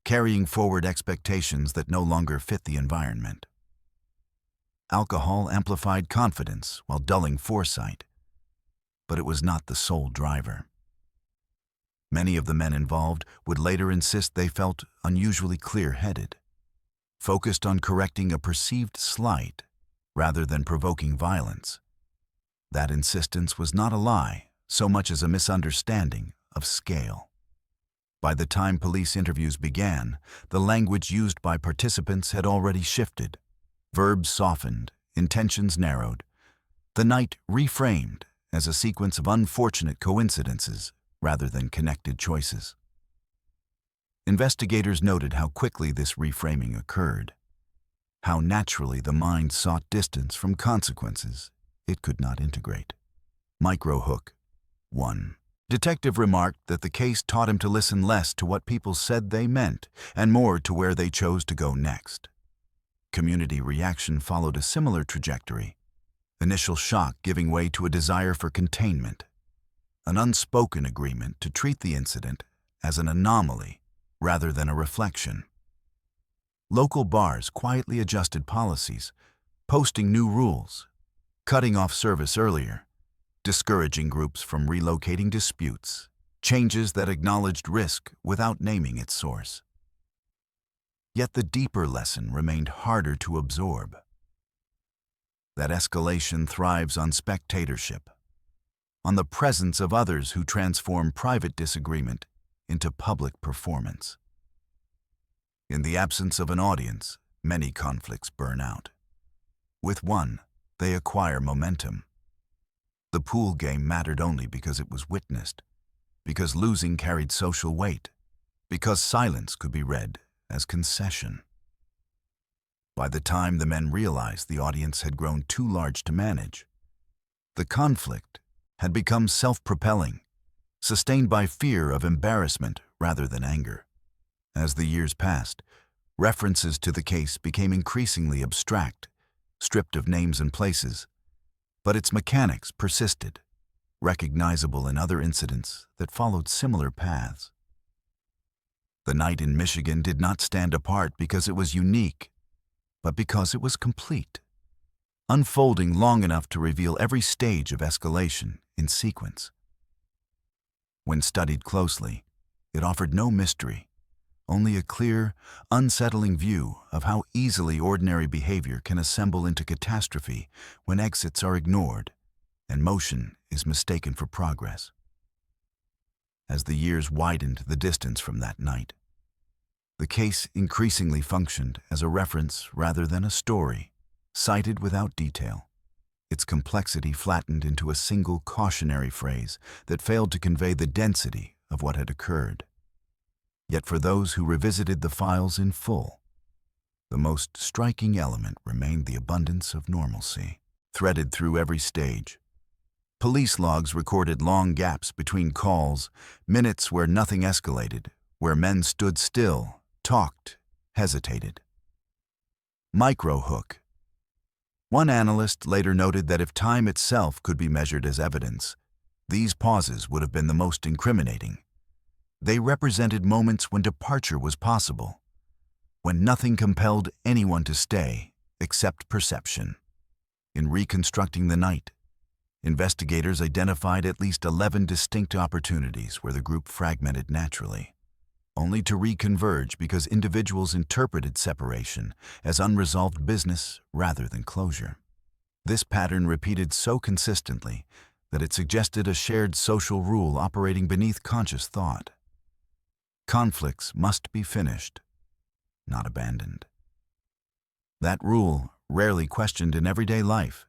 carrying forward expectations that no longer fit the environment. Alcohol amplified confidence while dulling foresight, but it was not the sole driver. Many of the men involved would later insist they felt unusually clear-headed, focused on correcting a perceived slight rather than provoking violence. That insistence was not a lie so much as a misunderstanding of scale. By the time police interviews began, the language used by participants had already shifted. Verbs softened, intentions narrowed. The night reframed as a sequence of unfortunate coincidences rather than connected choices. Investigators noted how quickly this reframing occurred, how naturally the mind sought distance from consequences it could not integrate. Microhook. 1. Detective remarked that the case taught him to listen less to what people said they meant and more to where they chose to go next. Community reaction followed a similar trajectory, initial shock giving way to a desire for containment, an unspoken agreement to treat the incident as an anomaly rather than a reflection. Local bars quietly adjusted policies, posting new rules, cutting off service earlier, discouraging groups from relocating disputes, changes that acknowledged risk without naming its source. Yet the deeper lesson remained harder to absorb. That escalation thrives on spectatorship, on the presence of others who transform private disagreement into public performance. In the absence of an audience, many conflicts burn out. With one, they acquire momentum. The pool game mattered only because it was witnessed, because losing carried social weight, because silence could be read as concession. By the time the men realized the audience had grown too large to manage, the conflict had become self-propelling, sustained by fear of embarrassment rather than anger. As the years passed, references to the case became increasingly abstract, stripped of names and places, but its mechanics persisted, recognizable in other incidents that followed similar paths. The night in Michigan did not stand apart because it was unique, but because it was complete, unfolding long enough to reveal every stage of escalation in sequence. When studied closely, it offered no mystery, only a clear, unsettling view of how easily ordinary behavior can assemble into catastrophe when exits are ignored and motion is mistaken for progress. As the years widened the distance from that night, the case increasingly functioned as a reference rather than a story, cited without detail. Its complexity flattened into a single cautionary phrase that failed to convey the density of what had occurred. Yet for those who revisited the files in full, the most striking element remained the abundance of normalcy, threaded through every stage. Police logs recorded long gaps between calls, minutes where nothing escalated, where men stood still, talked, hesitated. Micro-hook. One analyst later noted that if time itself could be measured as evidence, these pauses would have been the most incriminating. They represented moments when departure was possible, when nothing compelled anyone to stay except perception. In reconstructing the night, investigators identified at least 11 distinct opportunities where the group fragmented naturally, only to reconverge because individuals interpreted separation as unresolved business rather than closure. This pattern repeated so consistently that it suggested a shared social rule operating beneath conscious thought. Conflicts must be finished, not abandoned. That rule, rarely questioned in everyday life,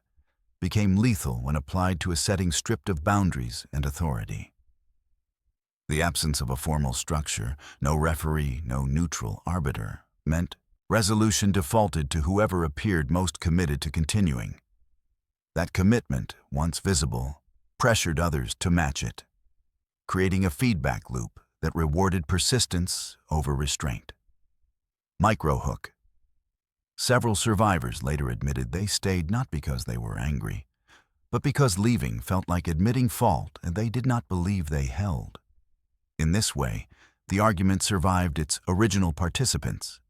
became lethal when applied to a setting stripped of boundaries and authority. The absence of a formal structure, no referee, no neutral arbiter, meant resolution defaulted to whoever appeared most committed to continuing. That commitment, once visible, pressured others to match it, creating a feedback loop that rewarded persistence over restraint. Micro-hook. Several survivors later admitted they stayed not because they were angry, but because leaving felt like admitting fault and they did not believe they held. In this way, the argument survived its original participants,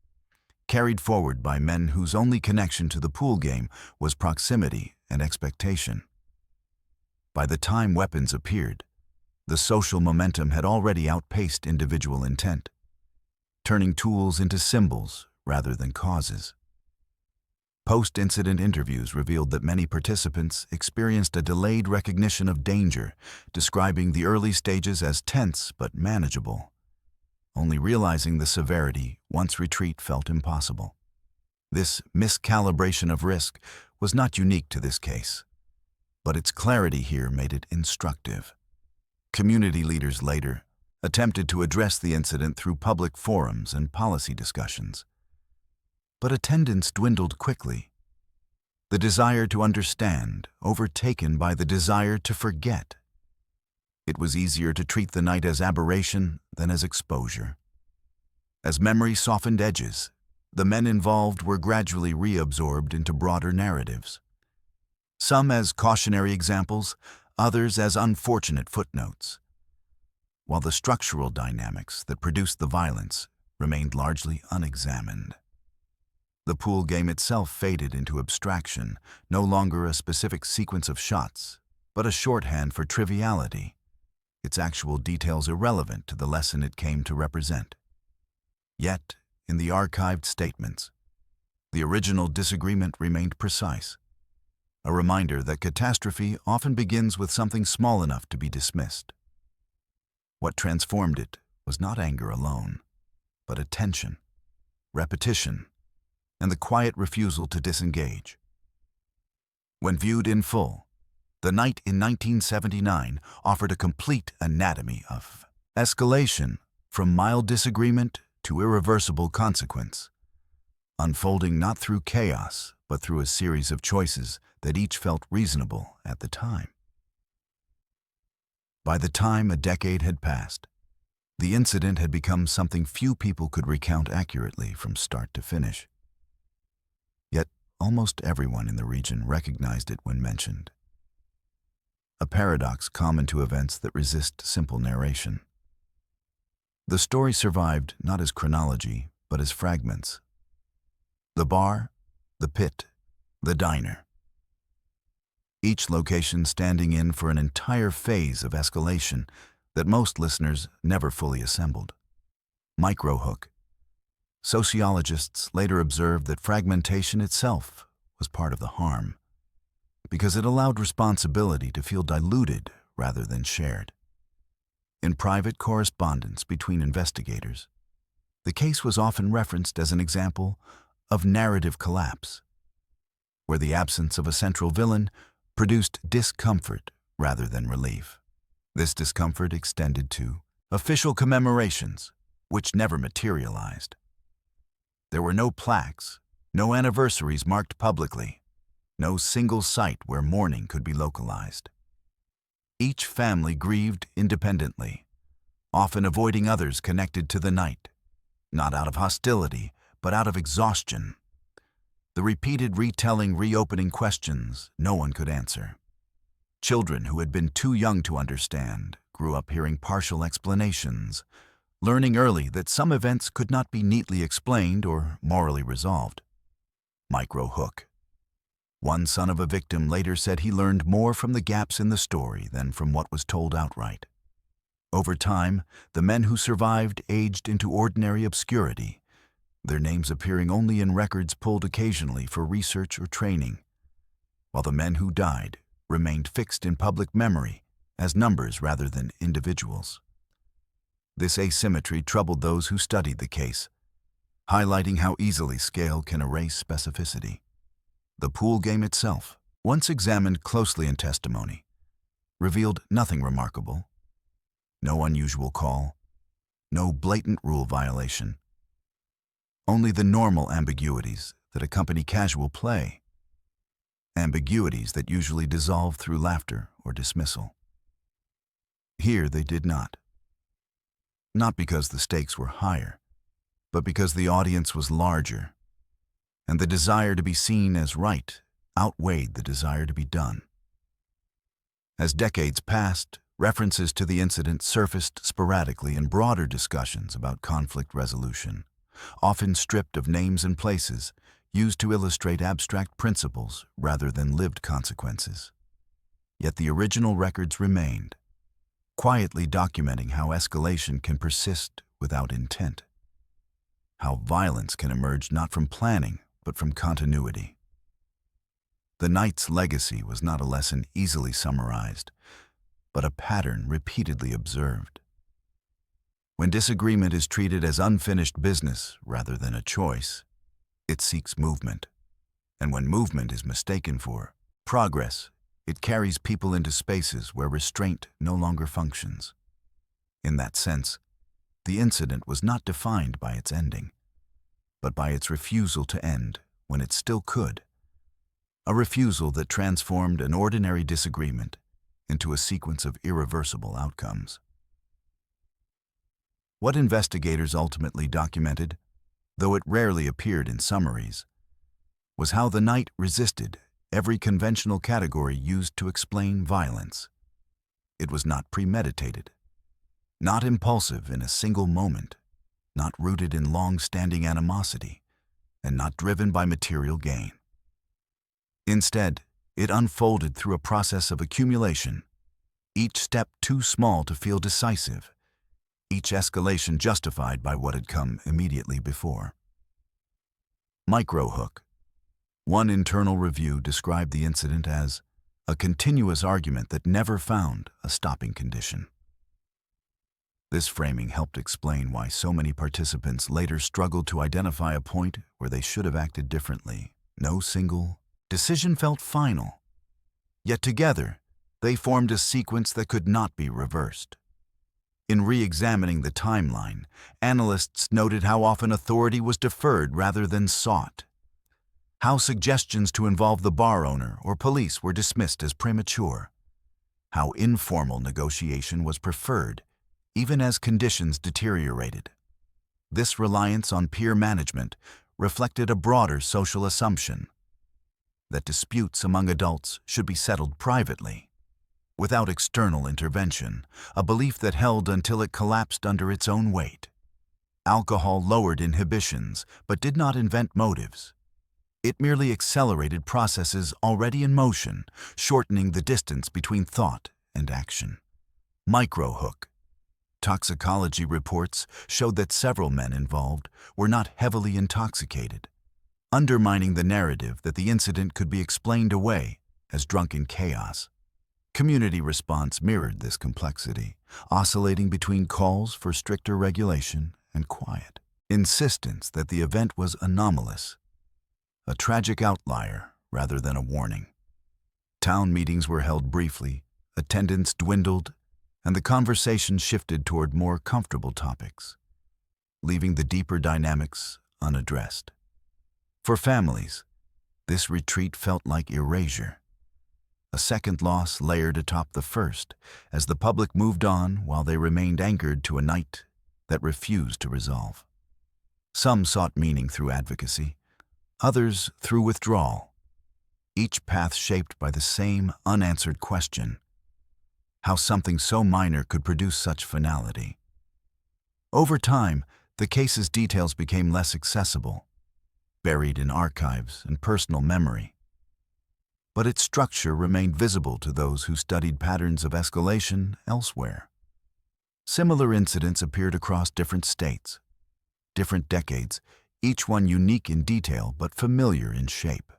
carried forward by men whose only connection to the pool game was proximity and expectation. By the time weapons appeared, the social momentum had already outpaced individual intent, turning tools into symbols rather than causes. Post-incident interviews revealed that many participants experienced a delayed recognition of danger, describing the early stages as tense but manageable, only realizing the severity once retreat felt impossible. This miscalibration of risk was not unique to this case, but its clarity here made it instructive. Community leaders later attempted to address the incident through public forums and policy discussions. But attendance dwindled quickly, the desire to understand overtaken by the desire to forget. It was easier to treat the night as aberration than as exposure. As memory softened edges, the men involved were gradually reabsorbed into broader narratives. Some as cautionary examples, others as unfortunate footnotes, while the structural dynamics that produced the violence remained largely unexamined. The pool game itself faded into abstraction, no longer a specific sequence of shots, but a shorthand for triviality, its actual details irrelevant to the lesson it came to represent. Yet, in the archived statements, the original disagreement remained precise, a reminder that catastrophe often begins with something small enough to be dismissed. What transformed it was not anger alone, but attention, repetition, and the quiet refusal to disengage. When viewed in full, the night in 1979 offered a complete anatomy of escalation from mild disagreement to irreversible consequence, unfolding not through chaos, but through a series of choices that each felt reasonable at the time. By the time a decade had passed, the incident had become something few people could recount accurately from start to finish. Yet almost everyone in the region recognized it when mentioned. A paradox common to events that resist simple narration. The story survived not as chronology, but as fragments. The bar, the pit, the diner. Each location standing in for an entire phase of escalation that most listeners never fully assembled. Micro-hook. Sociologists later observed that fragmentation itself was part of the harm, because it allowed responsibility to feel diluted rather than shared. In private correspondence between investigators, the case was often referenced as an example of narrative collapse, where the absence of a central villain produced discomfort rather than relief. This discomfort extended to official commemorations, which never materialized. There were no plaques, no anniversaries marked publicly, no single site where mourning could be localized. Each family grieved independently, often avoiding others connected to the night, not out of hostility, but out of exhaustion. The repeated retelling, reopening questions no one could answer. Children who had been too young to understand grew up hearing partial explanations, learning early that some events could not be neatly explained or morally resolved. Micro hook. One son of a victim later said he learned more from the gaps in the story than from what was told outright. Over time, the men who survived aged into ordinary obscurity, their names appearing only in records pulled occasionally for research or training, while the men who died remained fixed in public memory as numbers rather than individuals. This asymmetry troubled those who studied the case, highlighting how easily scale can erase specificity. The pool game itself, once examined closely in testimony, revealed nothing remarkable. No unusual call, no blatant rule violation. Only the normal ambiguities that accompany casual play. Ambiguities that usually dissolve through laughter or dismissal. Here they did not. Not because the stakes were higher, but because the audience was larger, and the desire to be seen as right outweighed the desire to be done. As decades passed, references to the incident surfaced sporadically in broader discussions about conflict resolution, often stripped of names and places, used to illustrate abstract principles rather than lived consequences. Yet the original records remained, quietly documenting how escalation can persist without intent, how violence can emerge not from planning but from continuity. The night's legacy was not a lesson easily summarized, but a pattern repeatedly observed. When disagreement is treated as unfinished business rather than a choice, it seeks movement. And when movement is mistaken for progress, it carries people into spaces where restraint no longer functions. In that sense, the incident was not defined by its ending, but by its refusal to end when it still could. A refusal that transformed an ordinary disagreement into a sequence of irreversible outcomes. What investigators ultimately documented, though it rarely appeared in summaries, was how the night resisted every conventional category used to explain violence. It was not premeditated, not impulsive in a single moment, not rooted in long-standing animosity, and not driven by material gain. Instead, it unfolded through a process of accumulation, each step too small to feel decisive, each escalation justified by what had come immediately before. Microhook. One internal review described the incident as a continuous argument that never found a stopping condition. This framing helped explain why so many participants later struggled to identify a point where they should have acted differently. No single decision felt final, yet together they formed a sequence that could not be reversed. In re-examining the timeline, analysts noted how often authority was deferred rather than sought, how suggestions to involve the bar owner or police were dismissed as premature, how informal negotiation was preferred even as conditions deteriorated. This reliance on peer management reflected a broader social assumption that disputes among adults should be settled privately, without external intervention, a belief that held until it collapsed under its own weight. Alcohol lowered inhibitions, but did not invent motives. It merely accelerated processes already in motion, shortening the distance between thought and action. Microhook. Toxicology reports showed that several men involved were not heavily intoxicated, undermining the narrative that the incident could be explained away as drunken chaos. Community response mirrored this complexity, oscillating between calls for stricter regulation and quiet insistence that the event was anomalous, a tragic outlier rather than a warning. Town meetings were held briefly, attendance dwindled, and the conversation shifted toward more comfortable topics, leaving the deeper dynamics unaddressed. For families, this retreat felt like erasure. A second loss layered atop the first as the public moved on while they remained anchored to a night that refused to resolve. Some sought meaning through advocacy, others through withdrawal, each path shaped by the same unanswered question: how something so minor could produce such finality. Over time, the case's details became less accessible, buried in archives and personal memory. But its structure remained visible to those who studied patterns of escalation elsewhere. Similar incidents appeared across different states, different decades, each one unique in detail but familiar in shape,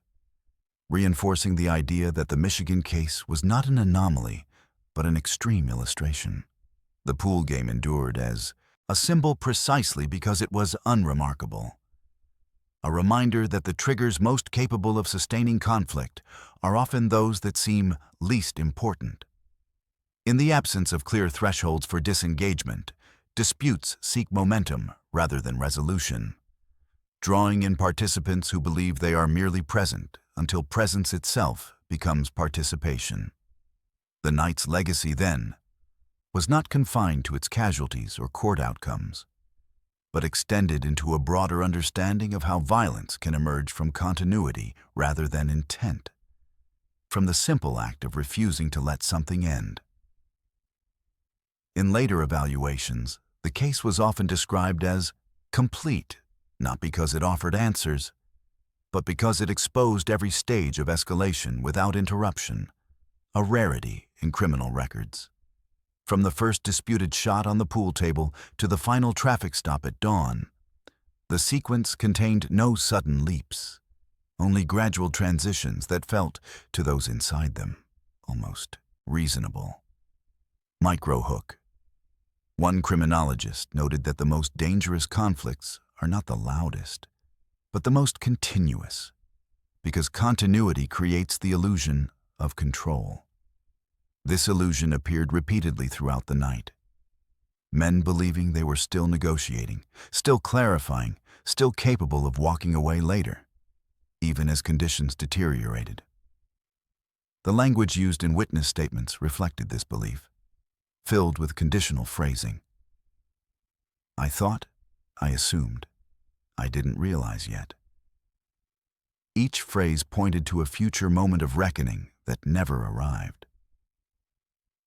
reinforcing the idea that the Michigan case was not an anomaly, but an extreme illustration. The pool game endured as a symbol precisely because it was unremarkable. A reminder that the triggers most capable of sustaining conflict are often those that seem least important. In the absence of clear thresholds for disengagement, disputes seek momentum rather than resolution, drawing in participants who believe they are merely present until presence itself becomes participation. The night's legacy, then, was not confined to its casualties or court outcomes, but extended into a broader understanding of how violence can emerge from continuity rather than intent, from the simple act of refusing to let something end. In later evaluations, the case was often described as complete, not because it offered answers, but because it exposed every stage of escalation without interruption, a rarity in criminal records. From the first disputed shot on the pool table to the final traffic stop at dawn, the sequence contained no sudden leaps, only gradual transitions that felt, to those inside them, almost reasonable. Microhook. One criminologist noted that the most dangerous conflicts are not the loudest, but the most continuous, because continuity creates the illusion of control. This illusion appeared repeatedly throughout the night. Men believing they were still negotiating, still clarifying, still capable of walking away later, even as conditions deteriorated. The language used in witness statements reflected this belief, filled with conditional phrasing. I thought, I assumed, I didn't realize yet. Each phrase pointed to a future moment of reckoning that never arrived.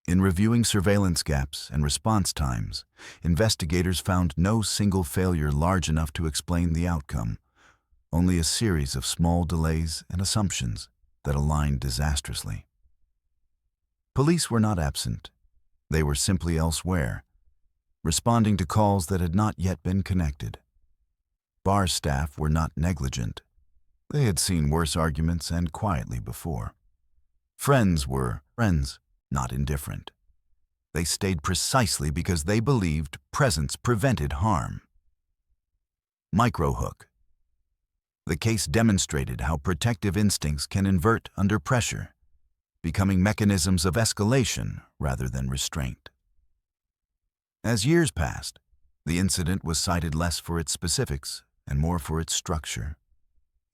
In reviewing surveillance gaps and response times, investigators found no single failure large enough to explain the outcome, only a series of small delays and assumptions that aligned disastrously. Police were not absent. They were simply elsewhere, responding to calls that had not yet been connected. Bar staff were not negligent. They had seen worse arguments and quietly before. Friends were friends, not indifferent. They stayed precisely because they believed presence prevented harm. Microhook. The case demonstrated how protective instincts can invert under pressure, becoming mechanisms of escalation rather than restraint. As years passed, the incident was cited less for its specifics and more for its structure,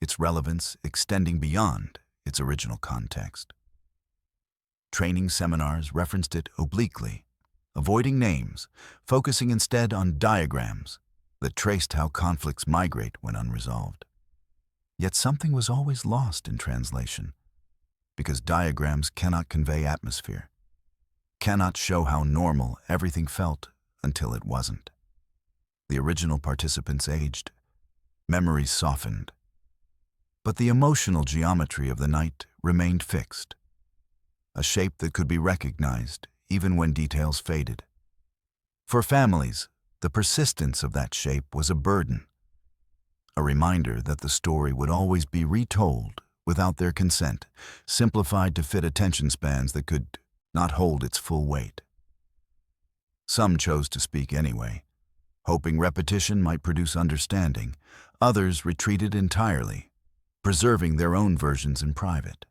its relevance extending beyond its original context. Training seminars referenced it obliquely, avoiding names, focusing instead on diagrams that traced how conflicts migrate when unresolved. Yet something was always lost in translation, because diagrams cannot convey atmosphere, cannot show how normal everything felt until it wasn't. The original participants aged, memories softened, but the emotional geometry of the night remained fixed, a shape that could be recognized even when details faded. For families, the persistence of that shape was a burden, a reminder that the story would always be retold without their consent, simplified to fit attention spans that could not hold its full weight. Some chose to speak anyway, hoping repetition might produce understanding. Others retreated entirely, preserving their own versions in private.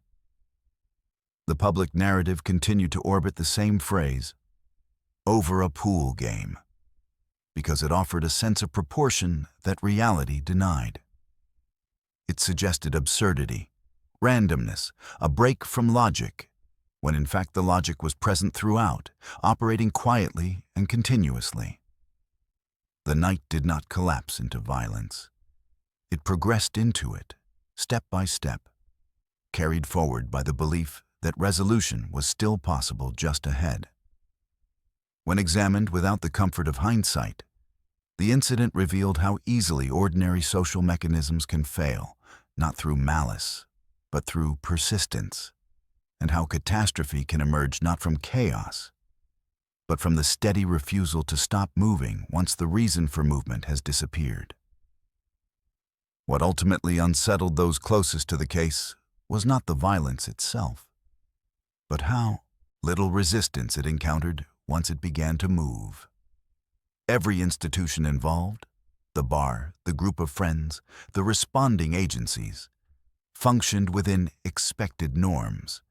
The public narrative continued to orbit the same phrase, over a pool game, because it offered a sense of proportion that reality denied. It suggested absurdity, randomness, a break from logic, when in fact the logic was present throughout, operating quietly and continuously. The night did not collapse into violence. It progressed into it, step by step, carried forward by the belief that resolution was still possible just ahead. When examined without the comfort of hindsight, the incident revealed how easily ordinary social mechanisms can fail, not through malice, but through persistence, and how catastrophe can emerge not from chaos, but from the steady refusal to stop moving once the reason for movement has disappeared. What ultimately unsettled those closest to the case was not the violence itself, but how little resistance it encountered once it began to move. Every institution involved, the bar, the group of friends, the responding agencies, functioned within expected norms.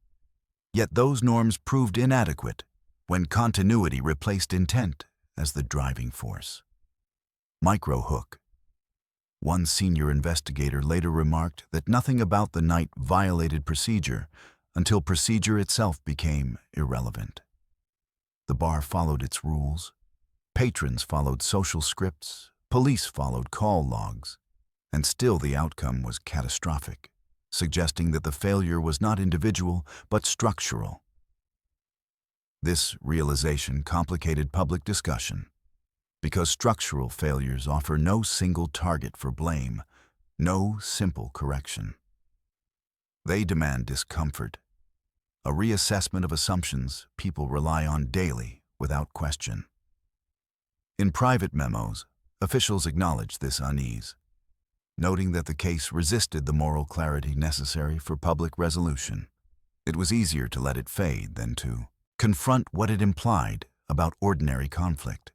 Yet those norms proved inadequate when continuity replaced intent as the driving force. Micro-hook. One senior investigator later remarked that nothing about the night violated procedure until procedure itself became irrelevant. The bar followed its rules. Patrons followed social scripts. Police followed call logs. And still the outcome was catastrophic, suggesting that the failure was not individual but structural. This realization complicated public discussion, because structural failures offer no single target for blame, no simple correction. They demand discomfort, a reassessment of assumptions people rely on daily without question. In private memos, officials acknowledged this unease, noting that the case resisted the moral clarity necessary for public resolution. It was easier to let it fade than to confront what it implied about ordinary conflict.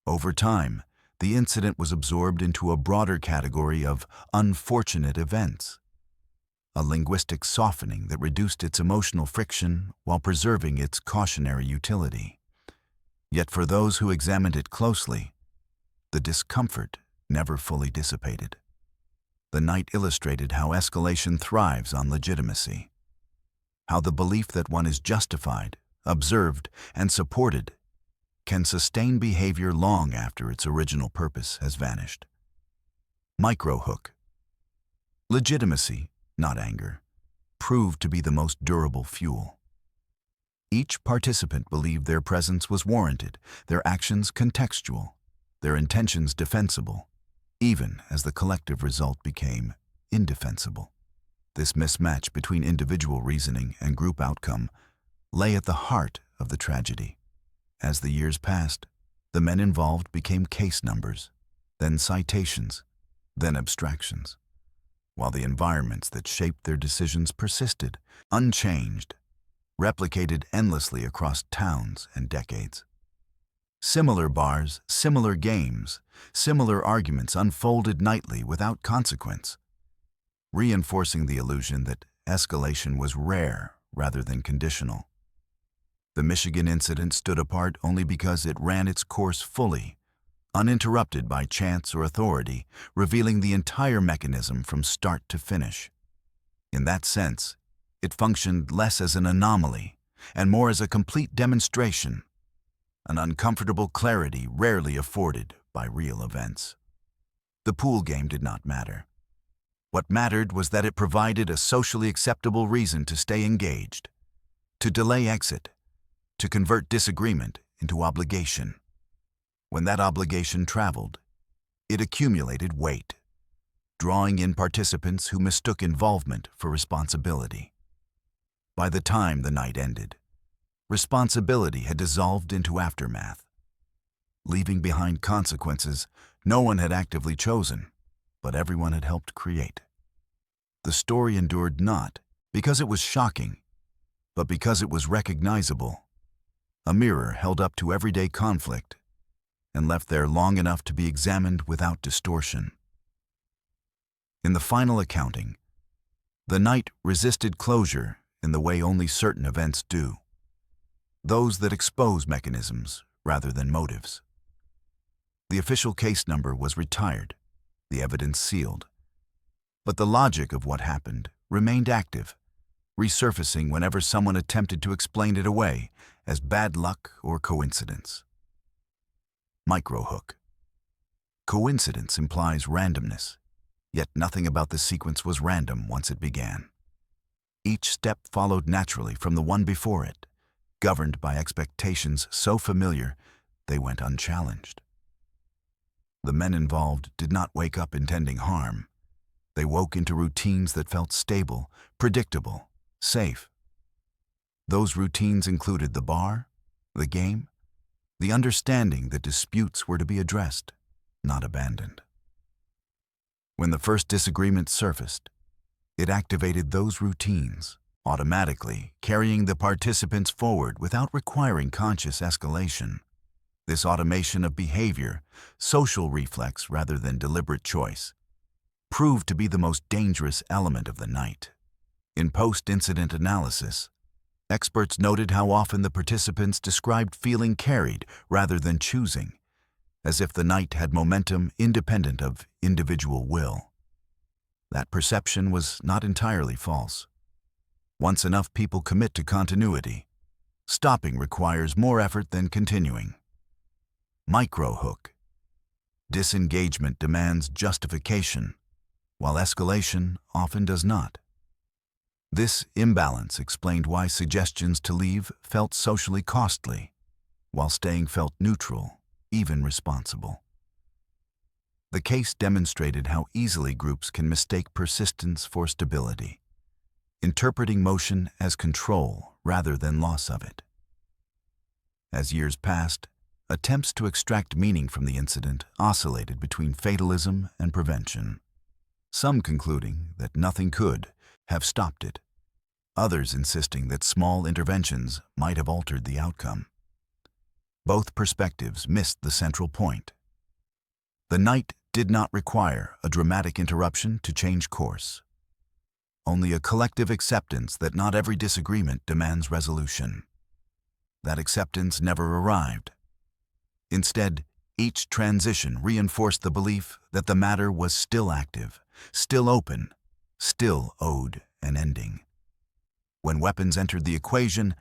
Over time, the incident was absorbed into a broader category of unfortunate events, a linguistic softening that reduced its emotional friction while preserving its cautionary utility. Yet for those who examined it closely, the discomfort never fully dissipated. The night illustrated how escalation thrives on legitimacy, how the belief that one is justified, observed, and supported can sustain behavior long after its original purpose has vanished. Micro-hook. Legitimacy, not anger, proved to be the most durable fuel. Each participant believed their presence was warranted, their actions contextual, their intentions defensible, even as the collective result became indefensible. This mismatch between individual reasoning and group outcome lay at the heart of the tragedy. As the years passed, the men involved became case numbers, then citations, then abstractions, while the environments that shaped their decisions persisted, unchanged, replicated endlessly across towns and decades. Similar bars, similar games, similar arguments unfolded nightly without consequence, reinforcing the illusion that escalation was rare rather than conditional. The Michigan incident stood apart only because it ran its course fully, uninterrupted by chance or authority, revealing the entire mechanism from start to finish. In that sense, it functioned less as an anomaly and more as a complete demonstration, an uncomfortable clarity rarely afforded by real events. The pool game did not matter. What mattered was that it provided a socially acceptable reason to stay engaged, to delay exit, to convert disagreement into obligation. When that obligation traveled, it accumulated weight, drawing in participants who mistook involvement for responsibility. By the time the night ended, responsibility had dissolved into aftermath. leaving behind consequences no one had actively chosen, but everyone had helped create. The story endured not because it was shocking, but because it was recognizable, a mirror held up to everyday conflict and left there long enough to be examined without distortion. In the final accounting, the night resisted closure in the way only certain events do, those that expose mechanisms rather than motives. The official case number was retired, the evidence sealed, but the logic of what happened remained active, resurfacing whenever someone attempted to explain it away as bad luck or coincidence. Microhook. Coincidence implies randomness, yet nothing about the sequence was random once it began. Each step followed naturally from the one before it, governed by expectations so familiar they went unchallenged. The men involved did not wake up intending harm. They woke into routines that felt stable, predictable, safe. Those routines included the bar, the game, the understanding that disputes were to be addressed, not abandoned. When the first disagreement surfaced, it activated those routines, automatically carrying the participants forward without requiring conscious escalation. This automation of behavior, social reflex rather than deliberate choice, proved to be the most dangerous element of the night. In post-incident analysis, experts noted how often the participants described feeling carried rather than choosing, as if the night had momentum independent of individual will. That perception was not entirely false. Once enough people commit to continuity, stopping requires more effort than continuing. Microhook. Disengagement demands justification, while escalation often does not. This imbalance explained why suggestions to leave felt socially costly, while staying felt neutral, even responsible. The case demonstrated how easily groups can mistake persistence for stability, interpreting motion as control rather than loss of it. As years passed, attempts to extract meaning from the incident oscillated between fatalism and prevention, some concluding that nothing could have stopped it, others insisting that small interventions might have altered the outcome. Both perspectives missed the central point. The night did not require a dramatic interruption to change course, only a collective acceptance that not every disagreement demands resolution. That acceptance never arrived. Instead, each transition reinforced the belief that the matter was still active, still open, still owed an ending. When weapons entered the equation,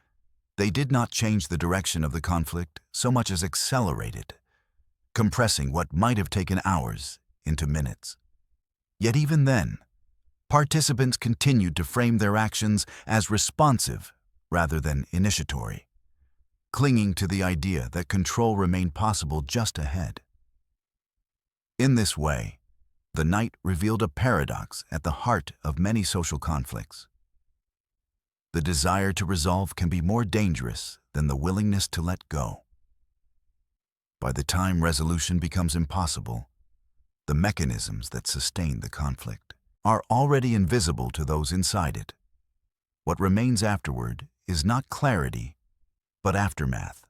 they did not change the direction of the conflict so much as accelerate it, compressing what might have taken hours into minutes. Yet even then, participants continued to frame their actions as responsive rather than initiatory, clinging to the idea that control remained possible just ahead. In this way, the night revealed a paradox at the heart of many social conflicts. The desire to resolve can be more dangerous than the willingness to let go. By the time resolution becomes impossible, the mechanisms that sustain the conflict are already invisible to those inside it. What remains afterward is not clarity, but aftermath.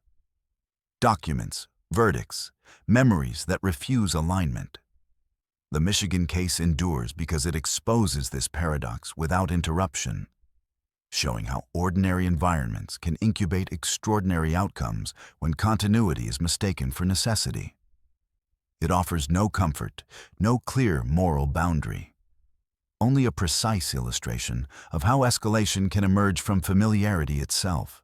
Documents, verdicts, memories that refuse alignment. The Michigan case endures because it exposes this paradox without interruption, showing how ordinary environments can incubate extraordinary outcomes when continuity is mistaken for necessity. It offers no comfort, no clear moral boundary, only a precise illustration of how escalation can emerge from familiarity itself,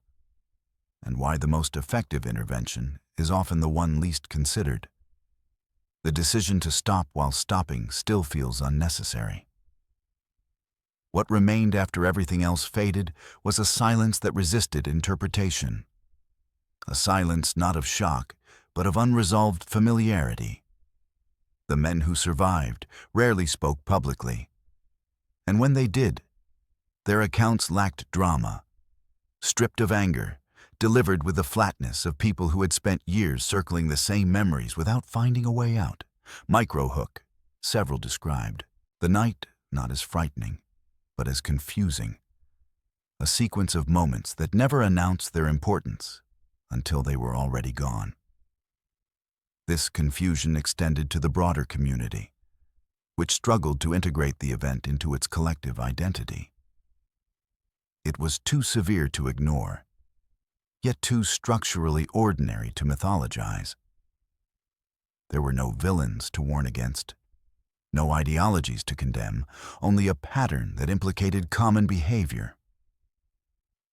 and why the most effective intervention is often the one least considered. The decision to stop while stopping still feels unnecessary. What remained after everything else faded was a silence that resisted interpretation. A silence not of shock, but of unresolved familiarity. The men who survived rarely spoke publicly, and when they did, their accounts lacked drama, stripped of anger, delivered with the flatness of people who had spent years circling the same memories without finding a way out. Microhook, several described. The night not as frightening, but as confusing. A sequence of moments that never announced their importance until they were already gone. This confusion extended to the broader community, which struggled to integrate the event into its collective identity. It was too severe to ignore, yet too structurally ordinary to mythologize. There were no villains to warn against, no ideologies to condemn, only a pattern that implicated common behavior.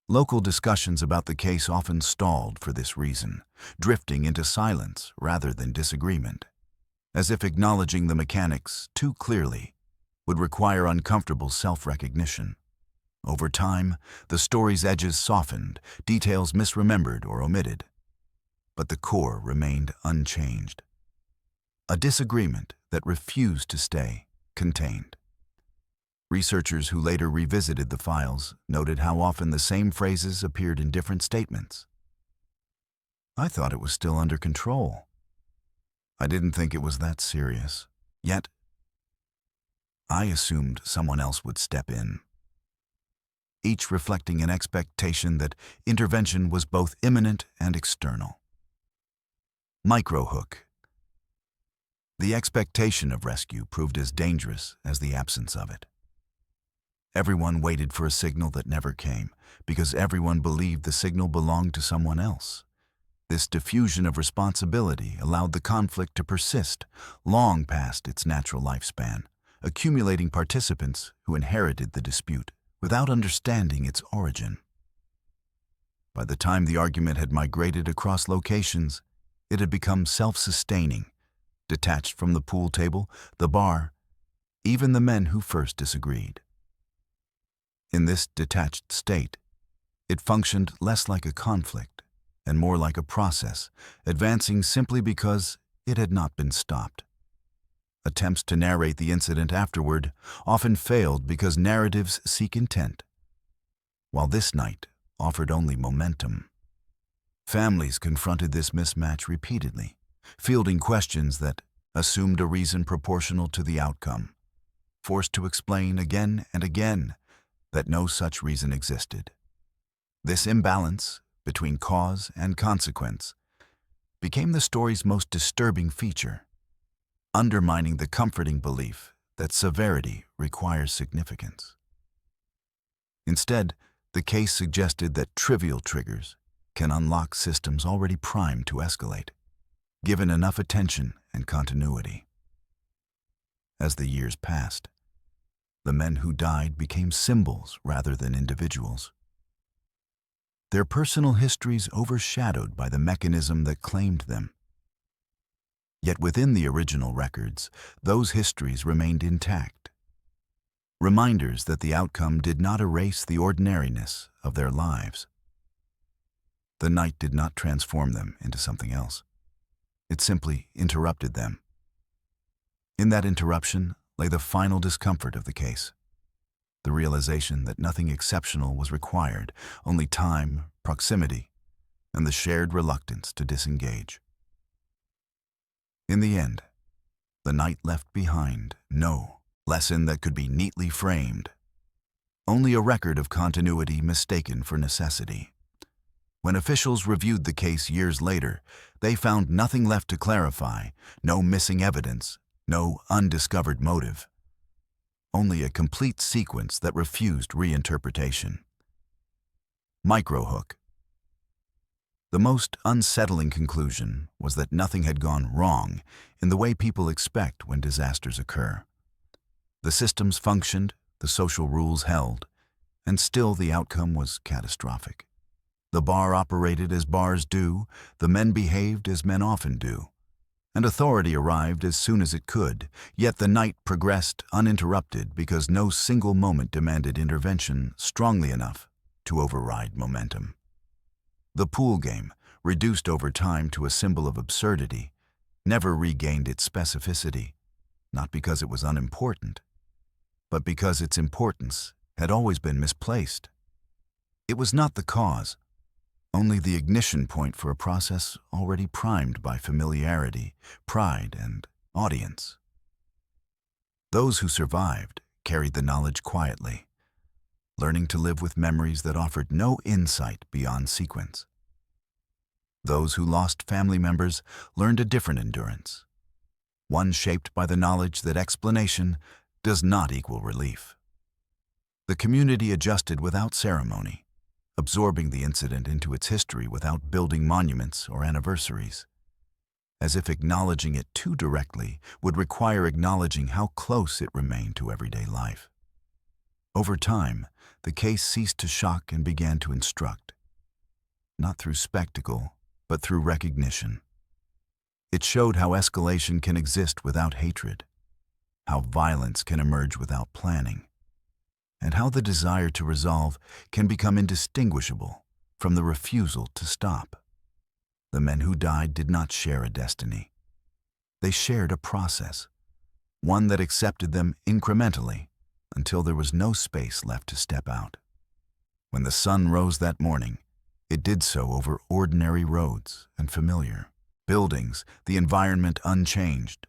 Local discussions about the case often stalled for this reason, drifting into silence rather than disagreement, as if acknowledging the mechanics too clearly would require uncomfortable self-recognition. Over time, the story's edges softened, details misremembered or omitted, but the core remained unchanged. A disagreement that refused to stay contained. Researchers who later revisited the files noted how often the same phrases appeared in different statements. I thought it was still under control. I didn't think it was that serious. Yet, I assumed someone else would step in. Each reflecting an expectation that intervention was both imminent and external. Microhook. The expectation of rescue proved as dangerous as the absence of it. Everyone waited for a signal that never came, because everyone believed the signal belonged to someone else. This diffusion of responsibility allowed the conflict to persist long past its natural lifespan, accumulating participants who inherited the dispute without understanding its origin. By the time the argument had migrated across locations, it had become self-sustaining, detached from the pool table, the bar, even the men who first disagreed. In this detached state, it functioned less like a conflict and more like a process, advancing simply because it had not been stopped. Attempts to narrate the incident afterward often failed because narratives seek intent, while this night offered only momentum. Families confronted this mismatch repeatedly, fielding questions that assumed a reason proportional to the outcome, forced to explain again and again that no such reason existed. This imbalance between cause and consequence became the story's most disturbing feature, undermining the comforting belief that severity requires significance. Instead, the case suggested that trivial triggers can unlock systems already primed to escalate, given enough attention and continuity. As the years passed, the men who died became symbols rather than individuals. Their personal histories overshadowed by the mechanism that claimed them. Yet within the original records, those histories remained intact. Reminders that the outcome did not erase the ordinariness of their lives. The night did not transform them into something else. It simply interrupted them. In that interruption lay the final discomfort of the case. The realization that nothing exceptional was required, only time, proximity, and the shared reluctance to disengage. In the end, the night left behind no lesson that could be neatly framed, only a record of continuity mistaken for necessity. When officials reviewed the case years later, they found nothing left to clarify, no missing evidence, no undiscovered motive. Only a complete sequence that refused reinterpretation. Microhook. The most unsettling conclusion was that nothing had gone wrong in the way people expect when disasters occur. The systems functioned, the social rules held, and still the outcome was catastrophic. The bar operated as bars do, the men behaved as men often do, and authority arrived as soon as it could, yet the night progressed uninterrupted because no single moment demanded intervention strongly enough to override momentum. The pool game, reduced over time to a symbol of absurdity, never regained its specificity, not because it was unimportant, but because its importance had always been misplaced. It was not the cause, only the ignition point for a process already primed by familiarity, pride, and audience. Those who survived carried the knowledge quietly, learning to live with memories that offered no insight beyond sequence. Those who lost family members learned a different endurance, one shaped by the knowledge that explanation does not equal relief. The community adjusted without ceremony, absorbing the incident into its history without building monuments or anniversaries, as if acknowledging it too directly would require acknowledging how close it remained to everyday life. Over time, the case ceased to shock and began to instruct, not through spectacle, but through recognition. It showed how escalation can exist without hatred, how violence can emerge without planning, and how the desire to resolve can become indistinguishable from the refusal to stop. The men who died did not share a destiny. They shared a process, one that accepted them incrementally until there was no space left to step out. When the sun rose that morning, it did so over ordinary roads and familiar buildings, the environment unchanged,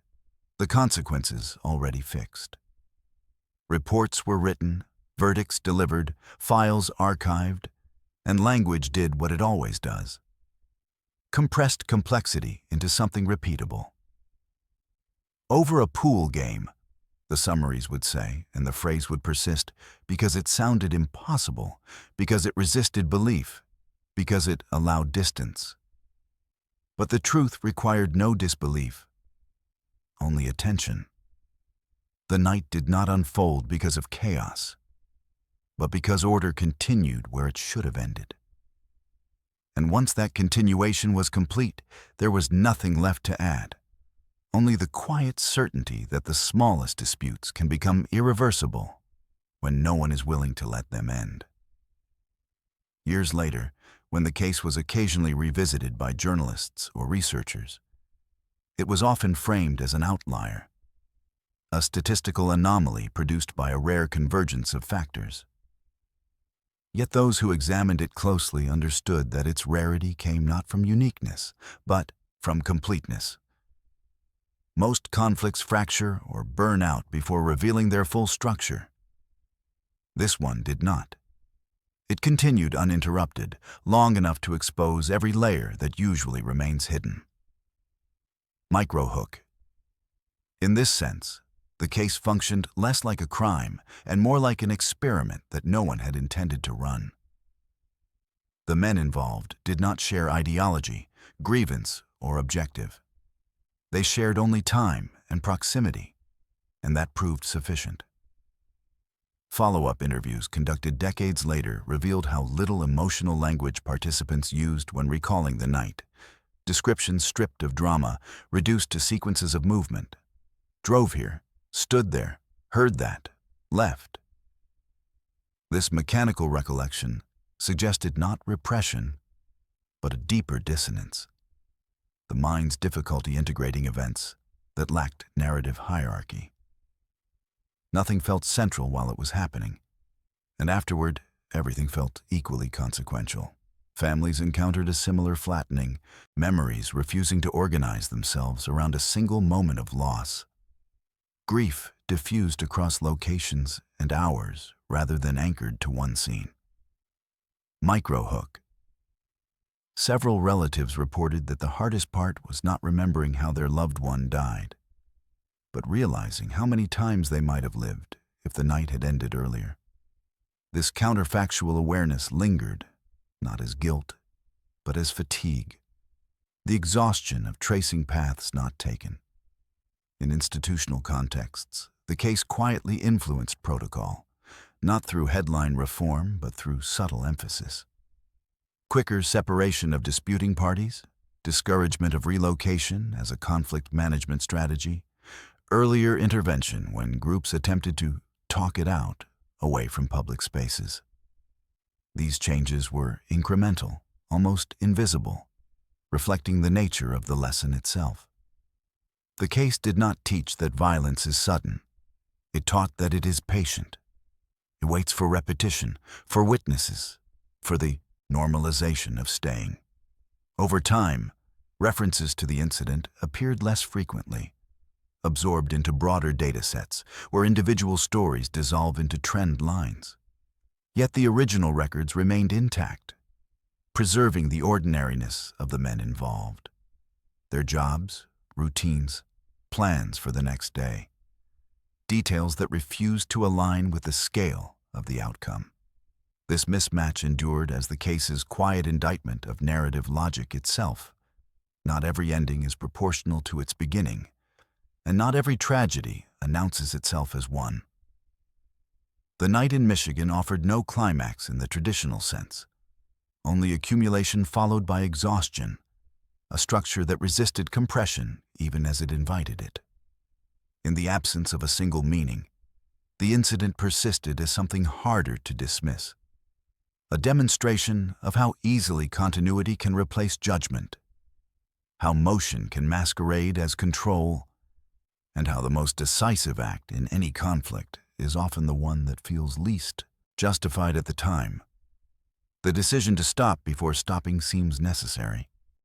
the consequences already fixed. Reports were written, verdicts delivered, files archived, and language did what it always does: compressed complexity into something repeatable. Over a pool game, the summaries would say, and the phrase would persist because it sounded impossible, because it resisted belief, because it allowed distance. But the truth required no disbelief, only attention. The night did not unfold because of chaos, but because order continued where it should have ended. And once that continuation was complete, there was nothing left to add, only the quiet certainty that the smallest disputes can become irreversible when no one is willing to let them end. Years later, when the case was occasionally revisited by journalists or researchers, it was often framed as an outlier, a statistical anomaly produced by a rare convergence of factors. Yet those who examined it closely understood that its rarity came not from uniqueness, but from completeness. Most conflicts fracture or burn out before revealing their full structure. This one did not. It continued uninterrupted, long enough to expose every layer that usually remains hidden. Microhook. In this sense, the case functioned less like a crime and more like an experiment that no one had intended to run. The men involved did not share ideology, grievance, or objective. They shared only time and proximity, and that proved sufficient. Follow-up interviews conducted decades later revealed how little emotional language participants used when recalling the night. Descriptions stripped of drama, reduced to sequences of movement. Drove here, stood there, heard that, left. This mechanical recollection suggested not repression, but a deeper dissonance. The mind's difficulty integrating events that lacked narrative hierarchy. Nothing felt central while it was happening, and afterward, everything felt equally consequential. Families encountered a similar flattening, memories refusing to organize themselves around a single moment of loss. Grief diffused across locations and hours rather than anchored to one scene. Microhook. Several relatives reported that the hardest part was not remembering how their loved one died, but realizing how many times they might have lived if the night had ended earlier. This counterfactual awareness lingered, not as guilt, but as fatigue, the exhaustion of tracing paths not taken. In institutional contexts, the case quietly influenced protocol, not through headline reform, but through subtle emphasis. Quicker separation of disputing parties, discouragement of relocation as a conflict management strategy, earlier intervention when groups attempted to talk it out away from public spaces. These changes were incremental, almost invisible, reflecting the nature of the lesson itself. The case did not teach that violence is sudden. It taught that it is patient. It waits for repetition, for witnesses, for the normalization of staying. Over time, references to the incident appeared less frequently, absorbed into broader data sets where individual stories dissolve into trend lines. Yet the original records remained intact, preserving the ordinariness of the men involved, their jobs, routines, plans for the next day, details that refused to align with the scale of the outcome. This mismatch endured as the case's quiet indictment of narrative logic itself. Not every ending is proportional to its beginning, and not every tragedy announces itself as one. The night in Michigan offered no climax in the traditional sense, only accumulation followed by exhaustion, a structure that resisted compression even as it invited it. In the absence of a single meaning, the incident persisted as something harder to dismiss, a demonstration of how easily continuity can replace judgment, how motion can masquerade as control, and how the most decisive act in any conflict is often the one that feels least justified at the time. The decision to stop before stopping seems necessary,